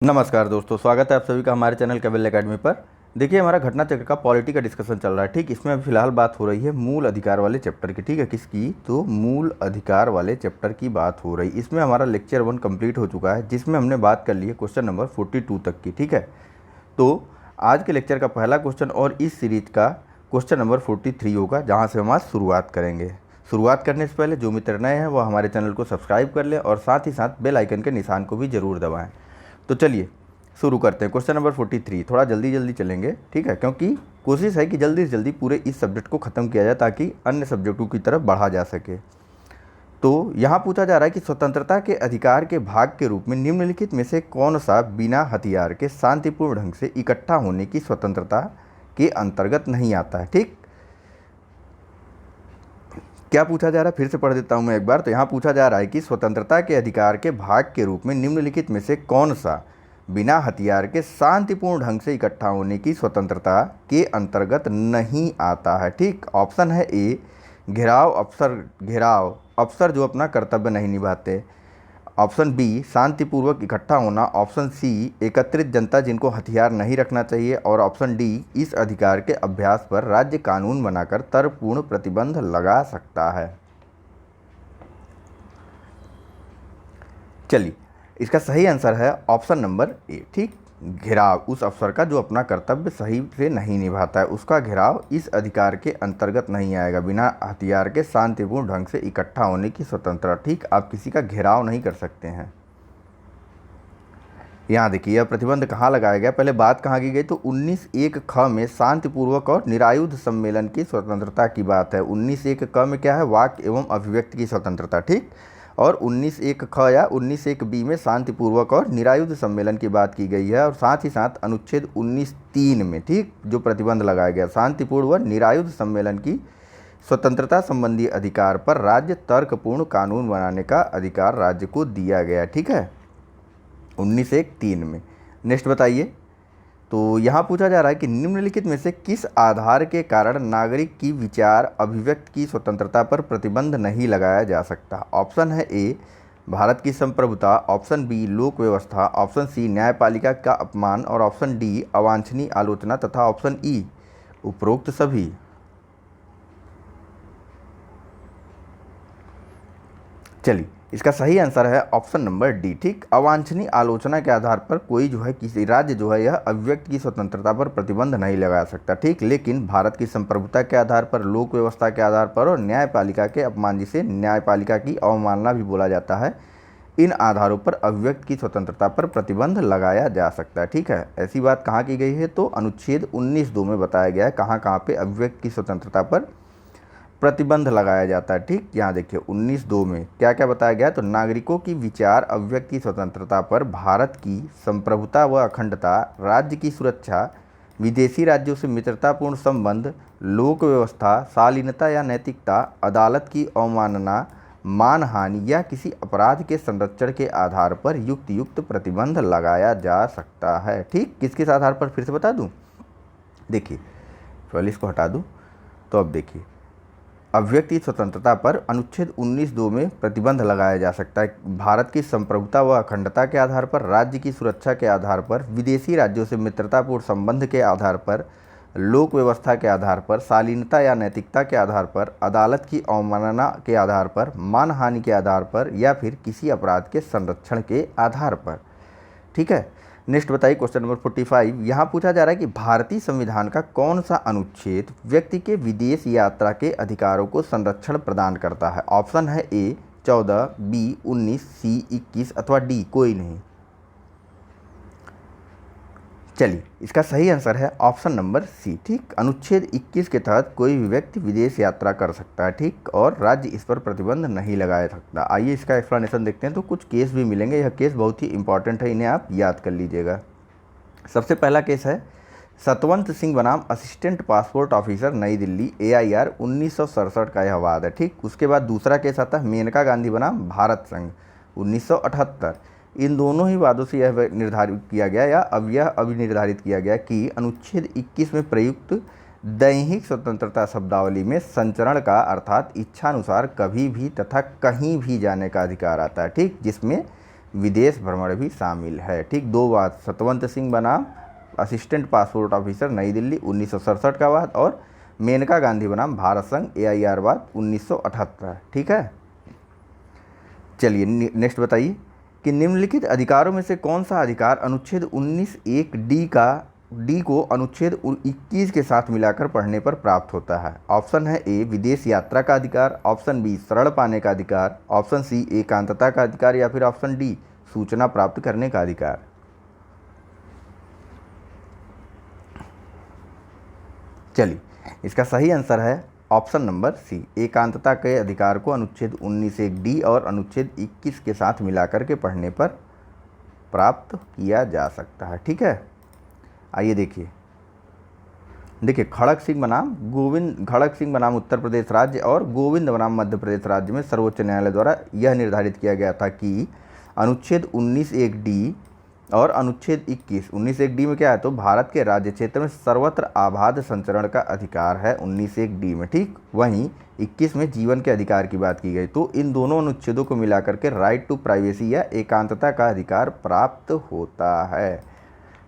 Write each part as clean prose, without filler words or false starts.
नमस्कार दोस्तों, स्वागत है आप सभी का हमारे चैनल केबल एकेडमी पर। देखिए, हमारा घटना चक्र का पॉलिटी का डिस्कशन चल रहा है। ठीक, इसमें अभी फिलहाल बात हो रही है मूल अधिकार वाले चैप्टर की। ठीक है, किसकी? तो मूल अधिकार वाले चैप्टर की बात हो रही। इसमें हमारा लेक्चर 1 कंप्लीट हो चुका है, जिसमें हमने बात कर ली है क्वेश्चन नंबर 42 तक की। ठीक है, तो आज के लेक्चर का पहला क्वेश्चन और इस सीरीज का क्वेश्चन नंबर 43 होगा, जहाँ से हम आज शुरुआत करेंगे। शुरुआत करने से पहले जो मित्र नए हैं वो हमारे चैनल को सब्सक्राइब कर लें और साथ ही साथ बेल आइकन के निशान को भी ज़रूर दबाएं। तो चलिए शुरू करते हैं। क्वेश्चन नंबर 43 थोड़ा जल्दी जल्दी चलेंगे, ठीक है, क्योंकि कोशिश है कि जल्दी से जल्दी पूरे इस सब्जेक्ट को ख़त्म किया जाए ताकि अन्य सब्जेक्टों की तरफ बढ़ा जा सके। तो यहाँ पूछा जा रहा है कि स्वतंत्रता के अधिकार के भाग के रूप में निम्नलिखित में से कौन सा बिना हथियार के शांतिपूर्ण ढंग से इकट्ठा होने की स्वतंत्रता के अंतर्गत नहीं आता है। ठीक, क्या पूछा जा रहा है, फिर से पढ़ देता हूँ मैं एक बार। तो यहाँ पूछा जा रहा है कि स्वतंत्रता के अधिकार के भाग के रूप में निम्नलिखित में से कौन सा बिना हथियार के शांतिपूर्ण ढंग से इकट्ठा होने की स्वतंत्रता के अंतर्गत नहीं आता है। ठीक, ऑप्शन है ए घेराव अफसर जो अपना कर्तव्य नहीं निभाते। ऑप्शन बी शांतिपूर्वक इकट्ठा होना। ऑप्शन सी एकत्रित जनता जिनको हथियार नहीं रखना चाहिए। और ऑप्शन डी इस अधिकार के अभ्यास पर राज्य कानून बनाकर तर्कपूर्ण प्रतिबंध लगा सकता है। चलिए, इसका सही आंसर है ऑप्शन नंबर ए। ठीक, घेराव उस अफसर का जो अपना कर्तव्य सही से नहीं निभाता है, उसका घेराव इस अधिकार के अंतर्गत नहीं आएगा। बिना हथियार के शांतिपूर्ण ढंग से इकट्ठा होने की स्वतंत्रता। ठीक, आप किसी का घेराव नहीं कर सकते हैं। यहाँ देखिए, यह प्रतिबंध कहाँ लगाया गया, पहले बात कहाँ की गई, तो 19(1) ख में शांतिपूर्वक और निरायुध सम्मेलन की स्वतंत्रता की बात है। 19(1) क में क्या है, वाक्य एवं अभिव्यक्ति की स्वतंत्रता। ठीक, और 19(1) ख या 19(1) बी में शांतिपूर्वक और निरायुध सम्मेलन की बात की गई है। और साथ ही साथ अनुच्छेद 19(3) में, ठीक, जो प्रतिबंध लगाया गया, शांतिपूर्ण व निरायुध सम्मेलन की स्वतंत्रता संबंधी अधिकार पर राज्य तर्कपूर्ण कानून बनाने का अधिकार राज्य को दिया गया। ठीक है, 19(1)(3) में। नेक्स्ट बताइए, तो यहाँ पूछा जा रहा है कि निम्नलिखित में से किस आधार के कारण नागरिक की विचार अभिव्यक्ति की स्वतंत्रता पर प्रतिबंध नहीं लगाया जा सकता। ऑप्शन है ए भारत की संप्रभुता। ऑप्शन बी लोक व्यवस्था। ऑप्शन सी न्यायपालिका का अपमान। और ऑप्शन डी अवांछनीय आलोचना। तथा ऑप्शन ई उपरोक्त सभी। चलिए, इसका सही आंसर है ऑप्शन नंबर डी। ठीक, अवांछनीय आलोचना के आधार पर कोई जो है किसी राज्य जो है यह अभिव्यक्ति की स्वतंत्रता पर प्रतिबंध नहीं लगा सकता। ठीक, लेकिन भारत की संप्रभुता के आधार पर, लोक व्यवस्था के आधार पर और न्यायपालिका के अपमान, जिसे न्यायपालिका की अवमानना भी बोला जाता है, इन आधारों पर अभिव्यक्ति की स्वतंत्रता पर प्रतिबंध लगाया जा सकता है। ठीक है, ऐसी बात कहाँ की गई है, तो अनुच्छेद 19(2) में बताया गया है कहाँ कहाँ पे अभिव्यक्ति की स्वतंत्रता पर प्रतिबंध लगाया जाता है। ठीक, यहाँ देखिए 19(2) में क्या क्या बताया गया है, तो नागरिकों की विचार अभिव्यक्ति स्वतंत्रता पर भारत की संप्रभुता व अखंडता, राज्य की सुरक्षा, विदेशी राज्यों से मित्रतापूर्ण संबंध, लोक व्यवस्था, शालीनता या नैतिकता, अदालत की अवमानना, मानहानि या किसी अपराध के संरक्षण के आधार पर युक्त प्रतिबंध लगाया जा सकता है। ठीक, किस किस आधार पर, फिर से बता दूँ, देखिए पहले इसको हटा दूँ। तो अब देखिए, अभिव्यक्ति स्वतंत्रता पर अनुच्छेद 19(2) में प्रतिबंध लगाया जा सकता है भारत की संप्रभुता व अखंडता के आधार पर, राज्य की सुरक्षा के आधार पर, विदेशी राज्यों से मित्रतापूर्ण संबंध के आधार पर, लोक व्यवस्था के आधार पर, शालीनता या नैतिकता के आधार पर, अदालत की अवमानना के आधार पर, मानहानि के आधार पर या फिर किसी अपराध के संरक्षण के आधार पर। ठीक है, नेक्स्ट बताइए क्वेश्चन नंबर 45। यहाँ पूछा जा रहा है कि भारतीय संविधान का कौन सा अनुच्छेद व्यक्ति के विदेश यात्रा के अधिकारों को संरक्षण प्रदान करता है। ऑप्शन है ए 14, बी 19, सी 21 अथवा डी कोई नहीं। चलिए, इसका सही आंसर है ऑप्शन नंबर सी। ठीक, अनुच्छेद 21 के तहत कोई भी व्यक्ति विदेश यात्रा कर सकता है। ठीक, और राज्य इस पर प्रतिबंध नहीं लगाया सकता। आइए इसका एक्सप्लेनेशन देखते हैं। तो कुछ केस भी मिलेंगे, यह केस बहुत ही इंपॉर्टेंट है, इन्हें आप याद कर लीजिएगा। सबसे पहला केस है सतवंत सिंह बनाम असिस्टेंट पासपोर्ट ऑफिसर, नई दिल्ली, AIR 1967 का यह वाद है। ठीक, उसके बाद दूसरा केस आता है मेनका गांधी बनाम भारत संघ, 1978। इन दोनों ही वादों से यह निर्धारित किया गया या अब यह अभिनिर्धारित किया गया कि अनुच्छेद 21 में प्रयुक्त दैहिक स्वतंत्रता शब्दावली में संचरण का अर्थात इच्छानुसार कभी भी तथा कहीं भी जाने का अधिकार आता है। ठीक, जिसमें विदेश भ्रमण भी शामिल है। ठीक, 2 बात, सतवंत सिंह बनाम असिस्टेंट पासपोर्ट ऑफिसर नई दिल्ली 1967 का बाद, और मेनका गांधी बनाम भारत संघ AIR बाद 1978। ठीक है, चलिए नेक्स्ट बताइए कि निम्नलिखित अधिकारों में से कौन सा अधिकार अनुच्छेद 19(1) डी को अनुच्छेद 21 के साथ मिलाकर पढ़ने पर प्राप्त होता है। ऑप्शन है ए विदेश यात्रा का अधिकार, ऑप्शन बी शरण पाने का अधिकार, ऑप्शन सी एकांतता का अधिकार, या फिर ऑप्शन डी सूचना प्राप्त करने का अधिकार। चलिए, इसका सही आंसर है ऑप्शन नंबर सी, एकांतता के अधिकार को अनुच्छेद 19(1) और अनुच्छेद 21 के साथ मिलाकर के पढ़ने पर प्राप्त किया जा सकता है। ठीक है, आइए देखिए खड़क सिंह बनाम उत्तर प्रदेश राज्य और गोविंद बनाम मध्य प्रदेश राज्य में सर्वोच्च न्यायालय द्वारा यह निर्धारित किया गया था कि अनुच्छेद 19(1) और अनुच्छेद 19(1) में क्या है, तो भारत के राज्य क्षेत्र में सर्वत्र आबाद संचरण का अधिकार है 19(1) में। ठीक, वहीं 21 में जीवन के अधिकार की बात की गई, तो इन दोनों अनुच्छेदों को मिलाकर के राइट टू प्राइवेसी या एकांतता का अधिकार प्राप्त होता है।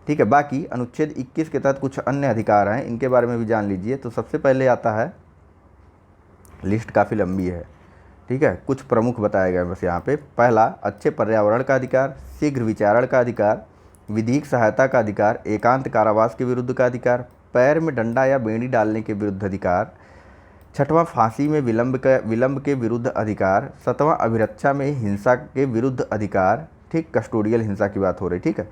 ठीक है, बाकी अनुच्छेद 21 के तहत कुछ अन्य अधिकार हैं, इनके बारे में भी जान लीजिए। तो सबसे पहले आता है, लिस्ट काफ़ी लंबी है, ठीक है, कुछ प्रमुख बताए गए बस यहाँ पे। पहला, अच्छे पर्यावरण का अधिकार, शीघ्र विचारण का अधिकार, विधिक सहायता का अधिकार, एकांत कारावास के विरुद्ध का अधिकार, पैर में डंडा या बेड़ी डालने के विरुद्ध अधिकार, छठवां, फांसी में विलंब के विरुद्ध अधिकार, सातवां, अभिरक्षा में हिंसा के विरुद्ध अधिकार। ठीक, कस्टोडियल हिंसा की बात हो रही। ठीक है,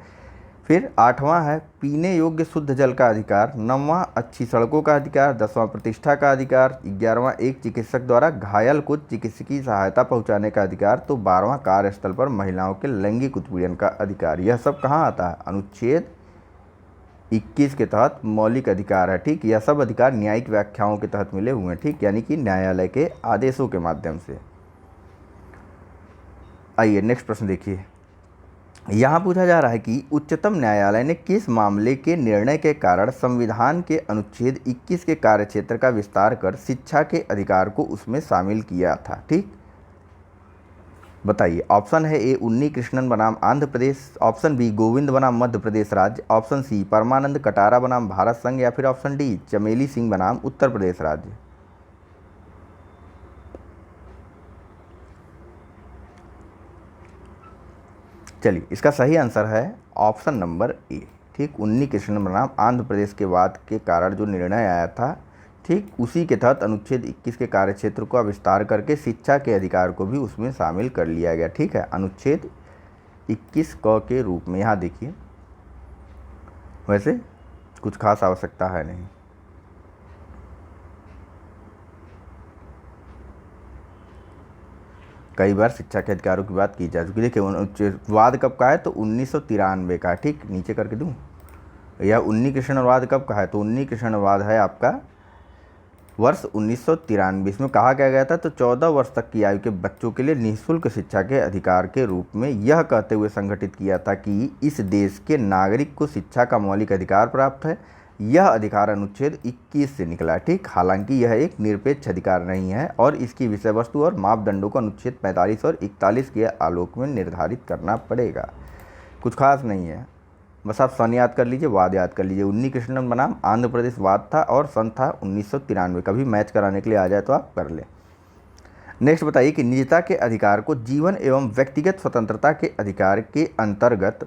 फिर 8वां है पीने योग्य शुद्ध जल का अधिकार, 9वां अच्छी सड़कों का अधिकार, 10वां प्रतिष्ठा का अधिकार, 11वां एक चिकित्सक द्वारा घायल को चिकित्सकीय सहायता पहुंचाने का अधिकार, तो 12वां कार्यस्थल पर महिलाओं के लैंगिक उत्पीड़न का अधिकार। यह सब कहाँ आता है, अनुच्छेद 21 के तहत मौलिक अधिकार है। ठीक, यह सब अधिकार न्यायिक व्याख्याओं के तहत मिले हुए हैं। ठीक, यानी कि न्यायालय के आदेशों के माध्यम से। आइए नेक्स्ट प्रश्न देखिए, यहाँ पूछा जा रहा है कि उच्चतम न्यायालय ने किस मामले के निर्णय के कारण संविधान के अनुच्छेद 21 के कार्यक्षेत्र का विस्तार कर शिक्षा के अधिकार को उसमें शामिल किया था। ठीक, बताइए। ऑप्शन है ए उन्नी कृष्णन बनाम आंध्र प्रदेश, ऑप्शन बी गोविंद बनाम मध्य प्रदेश राज्य, ऑप्शन सी परमानंद कटारा बनाम भारत संघ, या फिर ऑप्शन डी चमेली सिंह बनाम उत्तर प्रदेश राज्य। चलिए, इसका सही आंसर है ऑप्शन नंबर ए। ठीक, उन्नी कृष्णन बनाम आंध्र प्रदेश के वाद के कारण जो निर्णय आया था, ठीक, उसी के तहत अनुच्छेद 21 के कार्यक्षेत्र का विस्तार करके शिक्षा के अधिकार को भी उसमें शामिल कर लिया गया। ठीक है, अनुच्छेद 21 क के रूप में। यहाँ देखिए, वैसे कुछ खास आवश्यकता है नहीं। कई बार शिक्षा के अधिकारों की बात की जा चुकी है। देखिए, वाद कब का है, तो 1993 का। ठीक, नीचे करके दूँ, यह उन्नी कृष्णन वाद कब का है, तो उन्नी कृष्णन वाद है आपका वर्ष 1993। इसमें कहा क्या गया था, तो 14 वर्ष तक की आयु के बच्चों के लिए निःशुल्क शिक्षा के अधिकार के रूप में यह कहते हुए संगठित किया था कि इस देश के नागरिक को शिक्षा का मौलिक अधिकार प्राप्त है। यह अधिकार अनुच्छेद 21 से निकला। ठीक, हालांकि यह एक निरपेक्ष अधिकार नहीं है और इसकी विषय वस्तु और मापदंडों को अनुच्छेद 45 और 41 के आलोक में निर्धारित करना पड़ेगा। कुछ खास नहीं है, बस आप सन याद कर लीजिए, वाद याद कर लीजिए। उन्नी कृष्णन बनाम आंध्र प्रदेश वाद था और सन था 1993। कभी मैच कराने के लिए आ जाए तो आप कर लें। नेक्स्ट बताइए कि निजता के अधिकार को जीवन एवं व्यक्तिगत स्वतंत्रता के अधिकार के अंतर्गत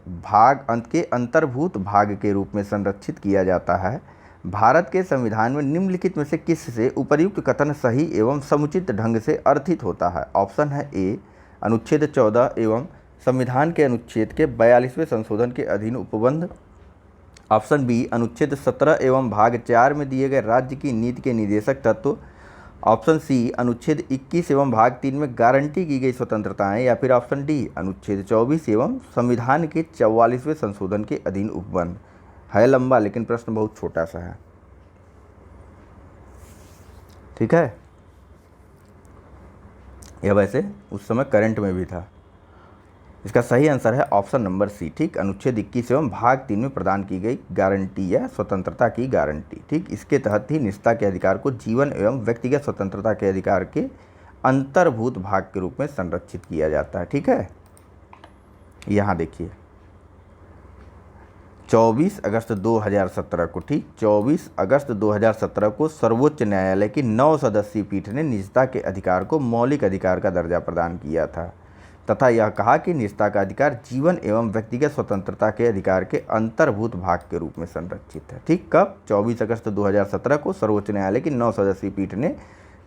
के अंतर्भूत भाग के रूप में संरक्षित किया जाता है। भारत के संविधान में निम्नलिखित में से किस से उपर्युक्त कथन सही एवं समुचित ढंग से अर्थित होता है। ऑप्शन है ए अनुच्छेद 14 एवं संविधान के अनुच्छेद के 42वें संशोधन के अधीन उपबंध, ऑप्शन बी अनुच्छेद 17 एवं भाग 4 में दिए गए राज्य की नीति के निर्देशक तत्व, ऑप्शन सी अनुच्छेद 21 एवं भाग 3 में गारंटी की गई स्वतंत्रताएं, या फिर ऑप्शन डी अनुच्छेद 24 एवं संविधान के 44वें संशोधन के अधीन उपबंध। है लंबा, लेकिन प्रश्न बहुत छोटा सा है। ठीक है, यह वैसे उस समय करंट में भी था। इसका सही आंसर है ऑप्शन नंबर सी। ठीक, अनुच्छेद 21 एवं भाग 3 में प्रदान की गई गारंटी या स्वतंत्रता की गारंटी। ठीक, इसके तहत ही निजता के अधिकार को जीवन एवं व्यक्तिगत स्वतंत्रता के अधिकार के अंतर्भूत भाग के रूप में संरक्षित किया जाता है। ठीक है, यहाँ देखिए 24 अगस्त 2017 को, ठीक 24 अगस्त 2017 को सर्वोच्च न्यायालय की 9 सदस्यीय पीठ ने निजता के अधिकार को मौलिक अधिकार का दर्जा प्रदान किया था तथा यह कहा कि निजता का अधिकार जीवन एवं व्यक्तिगत स्वतंत्रता के अधिकार के अंतर्भूत भाग के रूप में संरक्षित है। ठीक कब? 24 अगस्त 2017 को सर्वोच्च न्यायालय की 9 सदस्यीय पीठ ने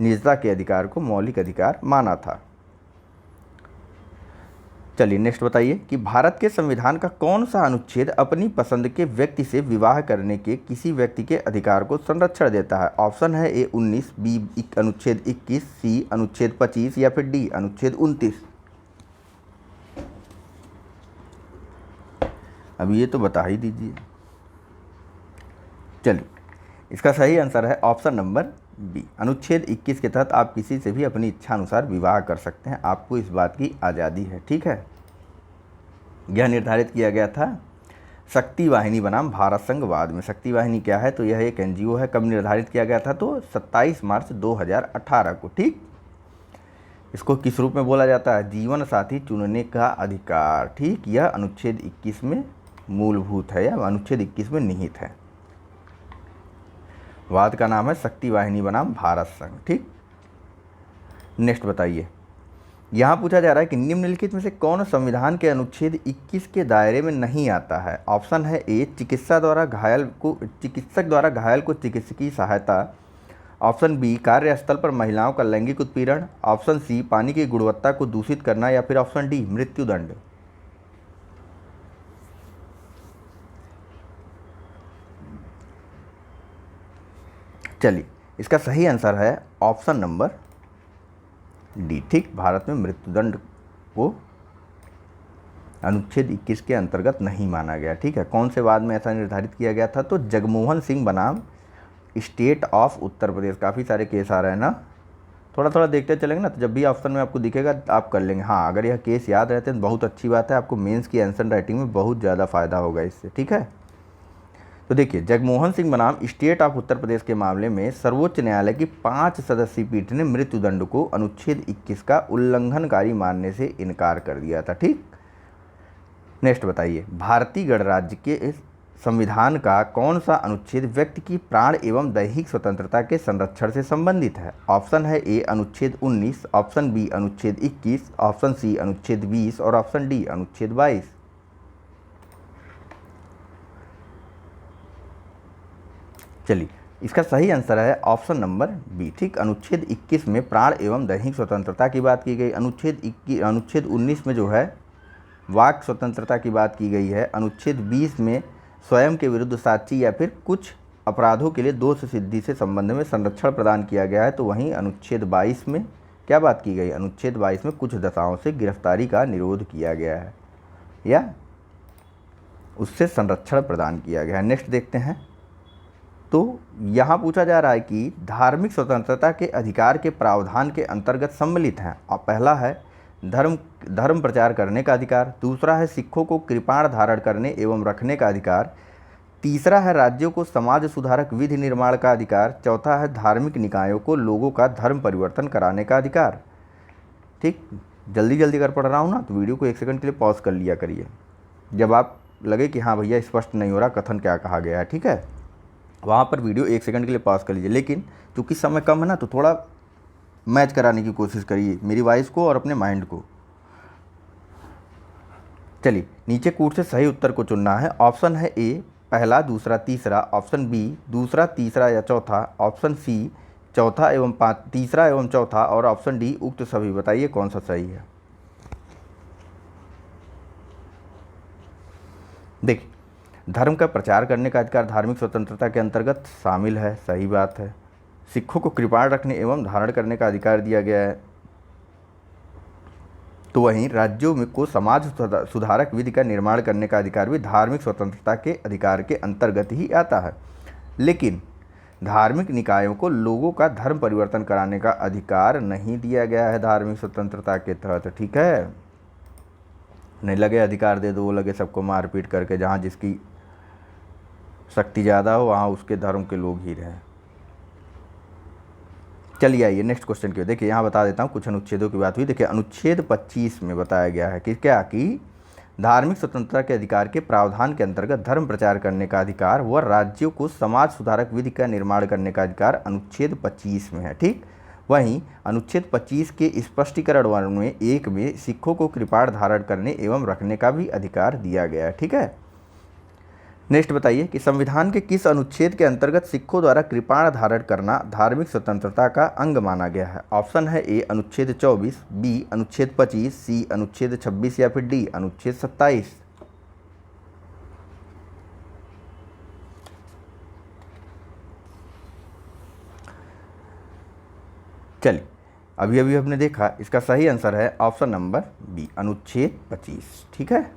निजता के अधिकार को मौलिक अधिकार माना था। चलिए नेक्स्ट बताइए कि भारत के संविधान का कौन सा अनुच्छेद अपनी पसंद के व्यक्ति से विवाह करने के किसी व्यक्ति के अधिकार को संरक्षण देता है? ऑप्शन है ए 19, बी अनुच्छेद 21, सी अनुच्छेद 25 या फिर डी अनुच्छेद 29। अब ये तो बता ही दीजिए। चलिए इसका सही आंसर है ऑप्शन नंबर बी, अनुच्छेद 21 के तहत आप किसी से भी अपनी इच्छा अनुसार विवाह कर सकते हैं, आपको इस बात की आज़ादी है। ठीक है, यह निर्धारित किया गया था शक्ति वाहिनी बनाम भारत संघवाद में। शक्ति वाहिनी क्या है? तो यह एक एनजीओ है। कब निर्धारित किया गया था? तो 27 मार्च 2018 को। ठीक, इसको किस रूप में बोला जाता है? जीवन साथी चुनने का अधिकार। ठीक, यह अनुच्छेद 21 में मूलभूत है या अनुच्छेद 21 में निहित है। वाद का नाम है शक्ति वाहिनी बनाम भारत संघ। ठीक, नेक्स्ट बताइए। यहाँ पूछा जा रहा है कि निम्नलिखित में से कौन संविधान के अनुच्छेद 21 के दायरे में नहीं आता है? ऑप्शन है ए चिकित्सक द्वारा घायल को चिकित्सकीय सहायता, ऑप्शन बी कार्यस्थल पर महिलाओं का लैंगिक उत्पीड़न, ऑप्शन सी पानी की गुणवत्ता को दूषित करना या फिर ऑप्शन डी मृत्युदंड। चलिए इसका सही आंसर है ऑप्शन नंबर डी। ठीक, भारत में मृत्युदंड को अनुच्छेद 21 के अंतर्गत नहीं माना गया। ठीक है, कौन से वाद में ऐसा निर्धारित किया गया था? तो जगमोहन सिंह बनाम स्टेट ऑफ उत्तर प्रदेश। काफ़ी सारे केस आ रहे हैं ना, थोड़ा थोड़ा देखते चलेंगे ना, तो जब भी ऑप्शन में आपको दिखेगा आप कर लेंगे। हाँ, अगर यह केस याद रहते हैं तो बहुत अच्छी बात है, आपको मेंस की आंसर राइटिंग में बहुत ज़्यादा फायदा होगा इससे। ठीक है, तो देखिए जगमोहन सिंह बनाम स्टेट ऑफ उत्तर प्रदेश के मामले में सर्वोच्च न्यायालय की 5 सदस्यीय पीठ ने मृत्युदंड को अनुच्छेद 21 का उल्लंघनकारी मानने से इनकार कर दिया था। ठीक, नेक्स्ट बताइए। भारतीय गणराज्य के संविधान का कौन सा अनुच्छेद व्यक्ति की प्राण एवं दैहिक स्वतंत्रता के संरक्षण से संबंधित है? ऑप्शन है ए अनुच्छेद 19, ऑप्शन बी अनुच्छेद 21, ऑप्शन सी अनुच्छेद 20 और ऑप्शन डी अनुच्छेद 22। चलिए इसका सही आंसर है ऑप्शन नंबर बी। ठीक, अनुच्छेद 21 में प्राण एवं दैहिक स्वतंत्रता की बात की गई। अनुच्छेद 19 में जो है वाक स्वतंत्रता की बात की गई है। अनुच्छेद 20 में स्वयं के विरुद्ध साक्षी या फिर कुछ अपराधों के लिए दोष सिद्धि से संबंध में संरक्षण प्रदान किया गया है। तो वहीं अनुच्छेद 22 में क्या बात की गई? अनुच्छेद 22 में कुछ दशाओं से गिरफ्तारी का निरोध किया गया है या उससे संरक्षण प्रदान किया गया है। नेक्स्ट देखते हैं। तो यहाँ पूछा जा रहा है कि धार्मिक स्वतंत्रता के अधिकार के प्रावधान के अंतर्गत सम्मिलित हैं। और पहला है धर्म प्रचार करने का अधिकार, दूसरा है सिखों को कृपाण धारण करने एवं रखने का अधिकार, तीसरा है राज्यों को समाज सुधारक विधि निर्माण का अधिकार, चौथा है धार्मिक निकायों को लोगों का धर्म परिवर्तन कराने का अधिकार। ठीक, जल्दी जल्दी कर पढ़ रहा हूँ ना, तो वीडियो को 1 सेकंड के लिए पॉज कर लिया करिए जब आप लगे कि हाँ भैया स्पष्ट नहीं हो रहा कथन क्या कहा गया है। ठीक है, वहाँ पर वीडियो 1 सेकंड के लिए पॉज कर लीजिए, लेकिन क्योंकि समय कम है ना तो थोड़ा मैच कराने की कोशिश करिए मेरी वॉइस को और अपने माइंड को। चलिए नीचे कूट से सही उत्तर को चुनना है। ऑप्शन है ए पहला, दूसरा, तीसरा, ऑप्शन बी दूसरा, तीसरा या चौथा, ऑप्शन सी चौथा एवं तीसरा एवं चौथा और ऑप्शन डी उक्त सभी। बताइए कौन सा सही है। देखिए धर्म का प्रचार करने का अधिकार धार्मिक स्वतंत्रता के अंतर्गत शामिल है, सही बात है। सिखों को कृपाण रखने एवं धारण करने का अधिकार दिया गया है। तो वहीं राज्यों में को समाज सुधारक विधि का निर्माण करने का अधिकार भी धार्मिक स्वतंत्रता के अधिकार के अंतर्गत ही आता है। लेकिन धार्मिक निकायों को लोगों का धर्म परिवर्तन कराने का अधिकार नहीं दिया गया है धार्मिक स्वतंत्रता के तहत। ठीक है, नहीं लगे अधिकार दे दो, वो लगे सबको मारपीट करके, जहाँ जिसकी शक्ति ज़्यादा हो वहाँ उसके धर्म के लोग ही रहें। चलिए आइए नेक्स्ट क्वेश्चन की। देखिए यहाँ बता देता हूँ कुछ अनुच्छेदों की बात हुई। देखिए अनुच्छेद 25 में बताया गया है कि क्या कि धार्मिक स्वतंत्रता के अधिकार के प्रावधान के अंतर्गत धर्म प्रचार करने का अधिकार व राज्यों को समाज सुधारक विधि का निर्माण करने का अधिकार अनुच्छेद 25 में है। ठीक, वहीं अनुच्छेद 25 के स्पष्टीकरण में 1 में सिखों को कृपाण धारण करने एवं रखने का भी अधिकार दिया गया है। ठीक है, नेक्स्ट बताइए कि संविधान के किस अनुच्छेद के अंतर्गत सिखों द्वारा कृपाण धारण करना धार्मिक स्वतंत्रता का अंग माना गया है। ऑप्शन है ए अनुच्छेद 24, बी अनुच्छेद 25, सी अनुच्छेद 26 या फिर डी अनुच्छेद 27। चलिए, अभी अभी हमने देखा, इसका सही आंसर है ऑप्शन नंबर बी अनुच्छेद 25। ठीक है,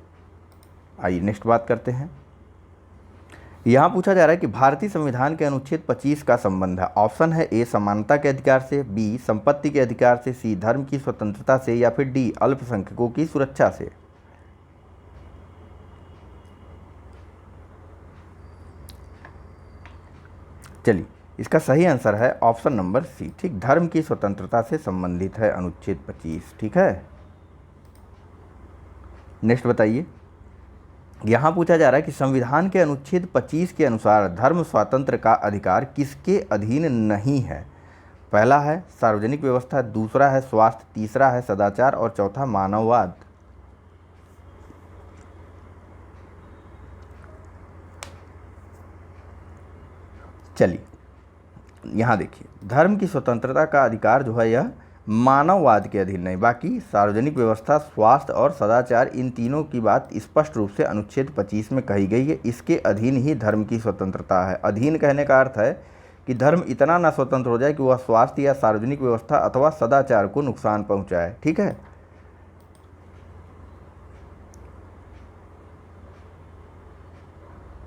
आइए नेक्स्ट बात करते हैं। यहाँ पूछा जा रहा है कि भारतीय संविधान के अनुच्छेद 25 का संबंध है। ऑप्शन है ए समानता के अधिकार से, बी संपत्ति के अधिकार से, सी धर्म की स्वतंत्रता से या फिर डी अल्पसंख्यकों की सुरक्षा से। चलिए, इसका सही आंसर है ऑप्शन नंबर सी। ठीक, धर्म की स्वतंत्रता से संबंधित है अनुच्छेद 25। ठीक है, नेक्स्ट बताइए। यहाँ पूछा जा रहा है कि संविधान के अनुच्छेद 25 के अनुसार धर्म स्वातंत्र्य का अधिकार किसके अधीन नहीं है। पहला है सार्वजनिक व्यवस्था, दूसरा है स्वास्थ्य, तीसरा है सदाचार और चौथा मानववाद। चलिए, यहाँ देखिए, धर्म की स्वतंत्रता का अधिकार जो है यह मानववाद के अधीन नहीं, बाकी सार्वजनिक व्यवस्था, स्वास्थ्य और सदाचार, इन तीनों की बात स्पष्ट रूप से अनुच्छेद 25 में कही गई है। इसके अधीन ही धर्म की स्वतंत्रता है। अधीन कहने का अर्थ है कि धर्म इतना ना स्वतंत्र हो जाए कि वह स्वास्थ्य या सार्वजनिक व्यवस्था अथवा सदाचार को नुकसान पहुंचाए। ठीक है,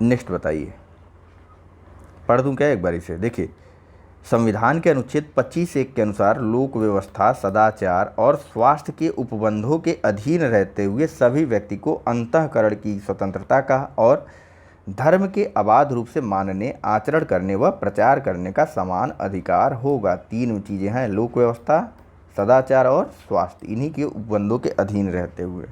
नेक्स्ट बताइए, पढ़ दूं क्या एक बार इसे? देखिए, संविधान के अनुच्छेद 25(1) के अनुसार लोक व्यवस्था, सदाचार और स्वास्थ्य के उपबंधों के अधीन रहते हुए सभी व्यक्ति को अंतःकरण की स्वतंत्रता का और धर्म के अबाध रूप से मानने, आचरण करने व प्रचार करने का समान अधिकार होगा। तीन चीज़ें हैं, लोक व्यवस्था, सदाचार और स्वास्थ्य, इन्हीं के उपबंधों के अधीन रहते हुए।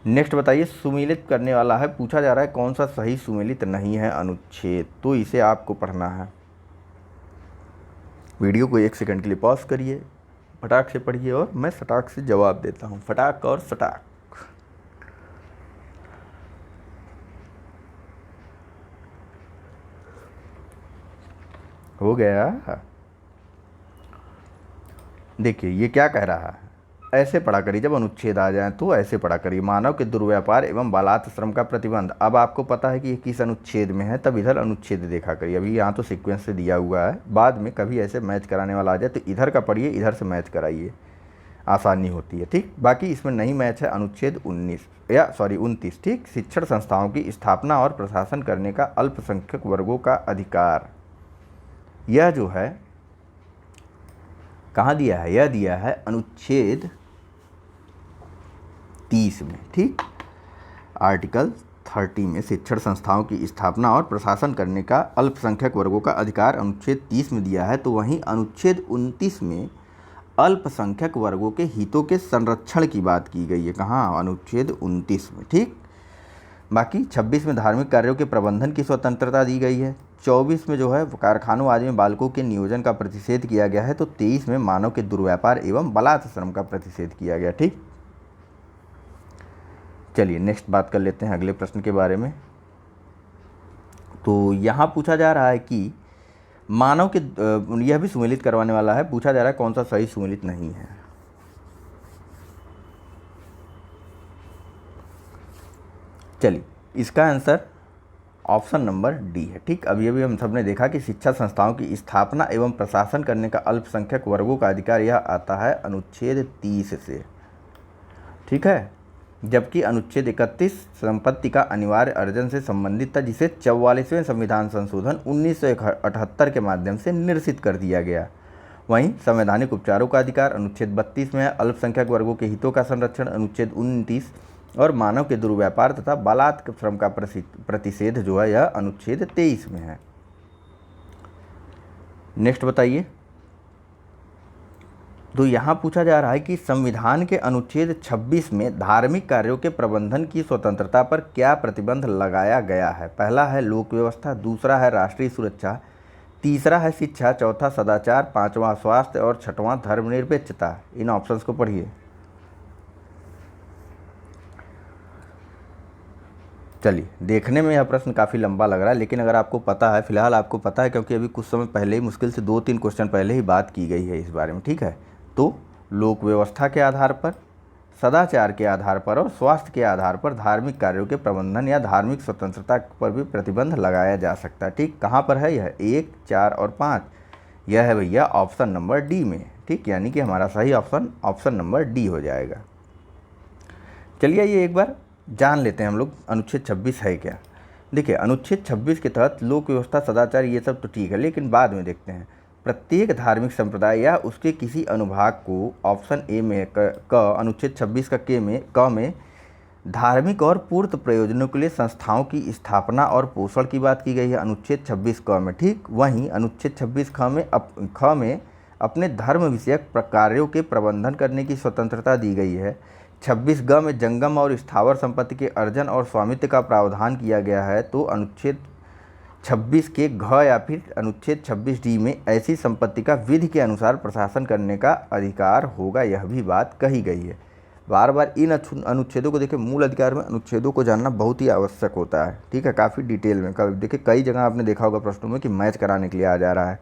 नेक्स्ट बताइए, सुमेलित करने वाला है, पूछा जा रहा है कौन सा सही सुमेलित नहीं है अनुच्छेद, तो इसे आपको पढ़ना है। वीडियो को 1 सेकंड के लिए पॉज करिए, फटाक से पढ़िए और मैं फटाक से जवाब देता हूँ। फटाक और फटाक। हो गया? देखिए, ये क्या कह रहा है, ऐसे पढ़ा करिए, जब अनुच्छेद आ जाए तो ऐसे पढ़ा करिए। मानव के दुर्व्यापार एवं बालात श्रम का प्रतिबंध। अब आपको पता है कि ये किस अनुच्छेद में है, तब इधर अनुच्छेद देखा करिए। अभी यहाँ तो सीक्वेंस से दिया हुआ है, बाद में कभी ऐसे मैच कराने वाला आ जाए तो इधर का पढ़िए, इधर से मैच कराइए, आसानी होती है। ठीक, बाकी इसमें नहीं मैच है अनुच्छेद 29। ठीक, शिक्षण संस्थाओं की स्थापना और प्रशासन करने का अल्पसंख्यक वर्गों का अधिकार। यह जो है कहाँ दिया है, यह दिया है अनुच्छेद 30 में। ठीक, आर्टिकल 30 में शिक्षण संस्थाओं की स्थापना और प्रशासन करने का अल्पसंख्यक वर्गों का अधिकार अनुच्छेद 30 में दिया है। तो वहीं अनुच्छेद 29 में अल्पसंख्यक वर्गों के हितों के संरक्षण की बात की गई है। कहाँ? अनुच्छेद 29 में। ठीक, बाकी 26 में धार्मिक कार्यों के प्रबंधन की स्वतंत्रता दी गई है। 24 में जो है कारखानों आदि में बालकों के नियोजन का प्रतिषेध किया गया है। तो 23 में मानव के दुर्व्यापार एवं बलात् श्रम का प्रतिषेध किया गया। ठीक, चलिए नेक्स्ट बात कर लेते हैं अगले प्रश्न के बारे में। तो यहाँ पूछा जा रहा है कि मानव के, यह भी सुमेलित करवाने वाला है, पूछा जा रहा है कौन सा सही सुमेलित नहीं है। चलिए, इसका आंसर ऑप्शन नंबर डी है। ठीक, अभी हम सब ने देखा कि शिक्षा संस्थाओं की स्थापना एवं प्रशासन करने का अल्पसंख्यक वर्गों का अधिकार यह आता है अनुच्छेद 30 से। ठीक है, जबकि अनुच्छेद 31 संपत्ति का अनिवार्य अर्जन से संबंधित था, जिसे 44वें संविधान संशोधन 1978 के माध्यम से निरसित कर दिया गया। वहीं संवैधानिक उपचारों का अधिकार अनुच्छेद 32 में है, अल्पसंख्यक वर्गों के हितों का संरक्षण अनुच्छेद 29 और मानव के दुर्व्यापार तथा बालात् श्रम का प्रतिषेध जो है यह अनुच्छेद 23 में है। नेक्स्ट बताइए, तो यहाँ पूछा जा रहा है कि संविधान के अनुच्छेद 26 में धार्मिक कार्यों के प्रबंधन की स्वतंत्रता पर क्या प्रतिबंध लगाया गया है। पहला है लोक व्यवस्था, दूसरा है राष्ट्रीय सुरक्षा, तीसरा है शिक्षा, चौथा सदाचार, पांचवा स्वास्थ्य और छठवां धर्मनिरपेक्षता। इन ऑप्शंस को पढ़िए। चलिए, देखने में यह प्रश्न काफ़ी लंबा लग रहा है, लेकिन अगर आपको पता है, फिलहाल आपको पता है क्योंकि अभी कुछ समय पहले ही, मुश्किल से 2-3 क्वेश्चन पहले ही बात की गई है इस बारे में, ठीक है। तो लोक व्यवस्था के आधार पर, सदाचार के आधार पर और स्वास्थ्य के आधार पर धार्मिक कार्यों के प्रबंधन या धार्मिक स्वतंत्रता पर भी प्रतिबंध लगाया जा सकता है, ठीक। कहाँ पर है यह? 1, 4 और 5। यह है भैया ऑप्शन नंबर डी में, ठीक। यानी कि हमारा सही ऑप्शन ऑप्शन नंबर डी हो जाएगा। चलिए ये एक बार जान लेते हैं हम लोग, अनुच्छेद 26 है क्या। देखिए, अनुच्छेद 26 के तहत लोक व्यवस्था, सदाचार, ये सब तो ठीक है, लेकिन बाद में देखते हैं। प्रत्येक धार्मिक संप्रदाय या उसके किसी अनुभाग को, ऑप्शन ए में क अनुच्छेद 26 का क में धार्मिक और पूर्त प्रयोजनों के लिए संस्थाओं की स्थापना और पोषण की बात की गई है, अनुच्छेद 26 क में, ठीक। वहीं अनुच्छेद 26 ख में अपने धर्म विषयक कार्यों के प्रबंधन करने की स्वतंत्रता दी गई है। 26 ग में जंगम और स्थावर संपत्ति के अर्जन और स्वामित्व का प्रावधान किया गया है। तो अनुच्छेद 26 के घ या फिर अनुच्छेद 26 डी में ऐसी संपत्ति का विधि के अनुसार प्रशासन करने का अधिकार होगा, यह भी बात कही गई है। बार बार इन अनुच्छेदों को देखिए, मूल अधिकार में अनुच्छेदों को जानना बहुत ही आवश्यक होता है, ठीक है, काफ़ी डिटेल में। देखिए कई जगह आपने देखा होगा प्रश्नों में कि मैच कराने के लिए आ जा रहा है,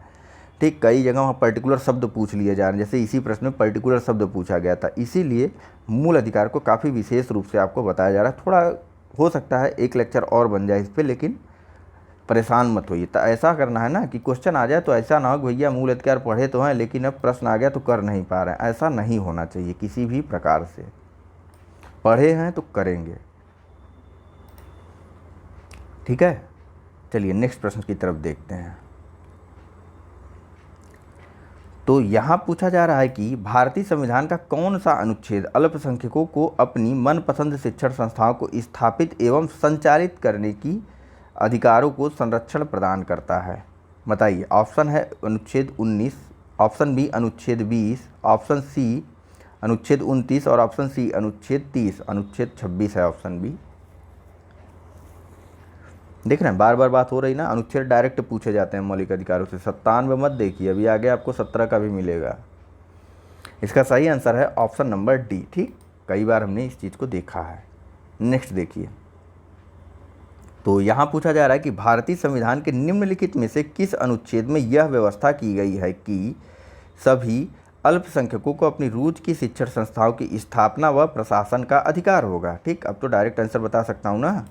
ठीक। कई जगह वहाँ पर्टिकुलर शब्द पूछ लिए जा रहे हैं, जैसे इसी प्रश्न में पर्टिकुलर शब्द पूछा गया था। इसीलिए मूल अधिकार को काफ़ी विशेष रूप से आपको बताया जा रहा है। थोड़ा हो सकता है एक लेक्चर और बन जाए इस पर, लेकिन परेशान मत होइए। तो ऐसा करना है ना कि क्वेश्चन आ जाए तो ऐसा ना हो कि भैया मूल अधिकार पढ़े तो हैं लेकिन अब प्रश्न आ गया तो कर नहीं पा रहे हैं, ऐसा नहीं होना चाहिए किसी भी प्रकार से। पढ़े हैं तो करेंगे, ठीक है। चलिए नेक्स्ट प्रश्न की तरफ देखते हैं। तो यहाँ पूछा जा रहा है कि भारतीय संविधान का कौन सा अनुच्छेद अल्पसंख्यकों को अपनी मनपसंद शिक्षण संस्थाओं को स्थापित एवं संचालित करने की अधिकारों को संरक्षण प्रदान करता है? बताइए। ऑप्शन है अनुच्छेद 19, ऑप्शन बी अनुच्छेद 20, ऑप्शन सी अनुच्छेद 29 और ऑप्शन सी अनुच्छेद 30। अनुच्छेद 26 है ऑप्शन बी। देख रहे हैं बार बार बात हो रही ना, अनुच्छेद डायरेक्ट पूछे जाते हैं मौलिक अधिकारों से। 97 मत देखिए, अभी आगे आपको 17 का भी मिलेगा। इसका सही आंसर है ऑप्शन नंबर डी, ठीक। कई बार हमने इस चीज़ को देखा है। नेक्स्ट देखिए। तो यहाँ पूछा जा रहा है कि भारतीय संविधान के निम्नलिखित में से किस अनुच्छेद में यह व्यवस्था की गई है कि सभी अल्पसंख्यकों को अपनी रूज की शिक्षण संस्थाओं की स्थापना व प्रशासन का अधिकार होगा, ठीक। अब तो डायरेक्ट आंसर बता सकता हूँ ना,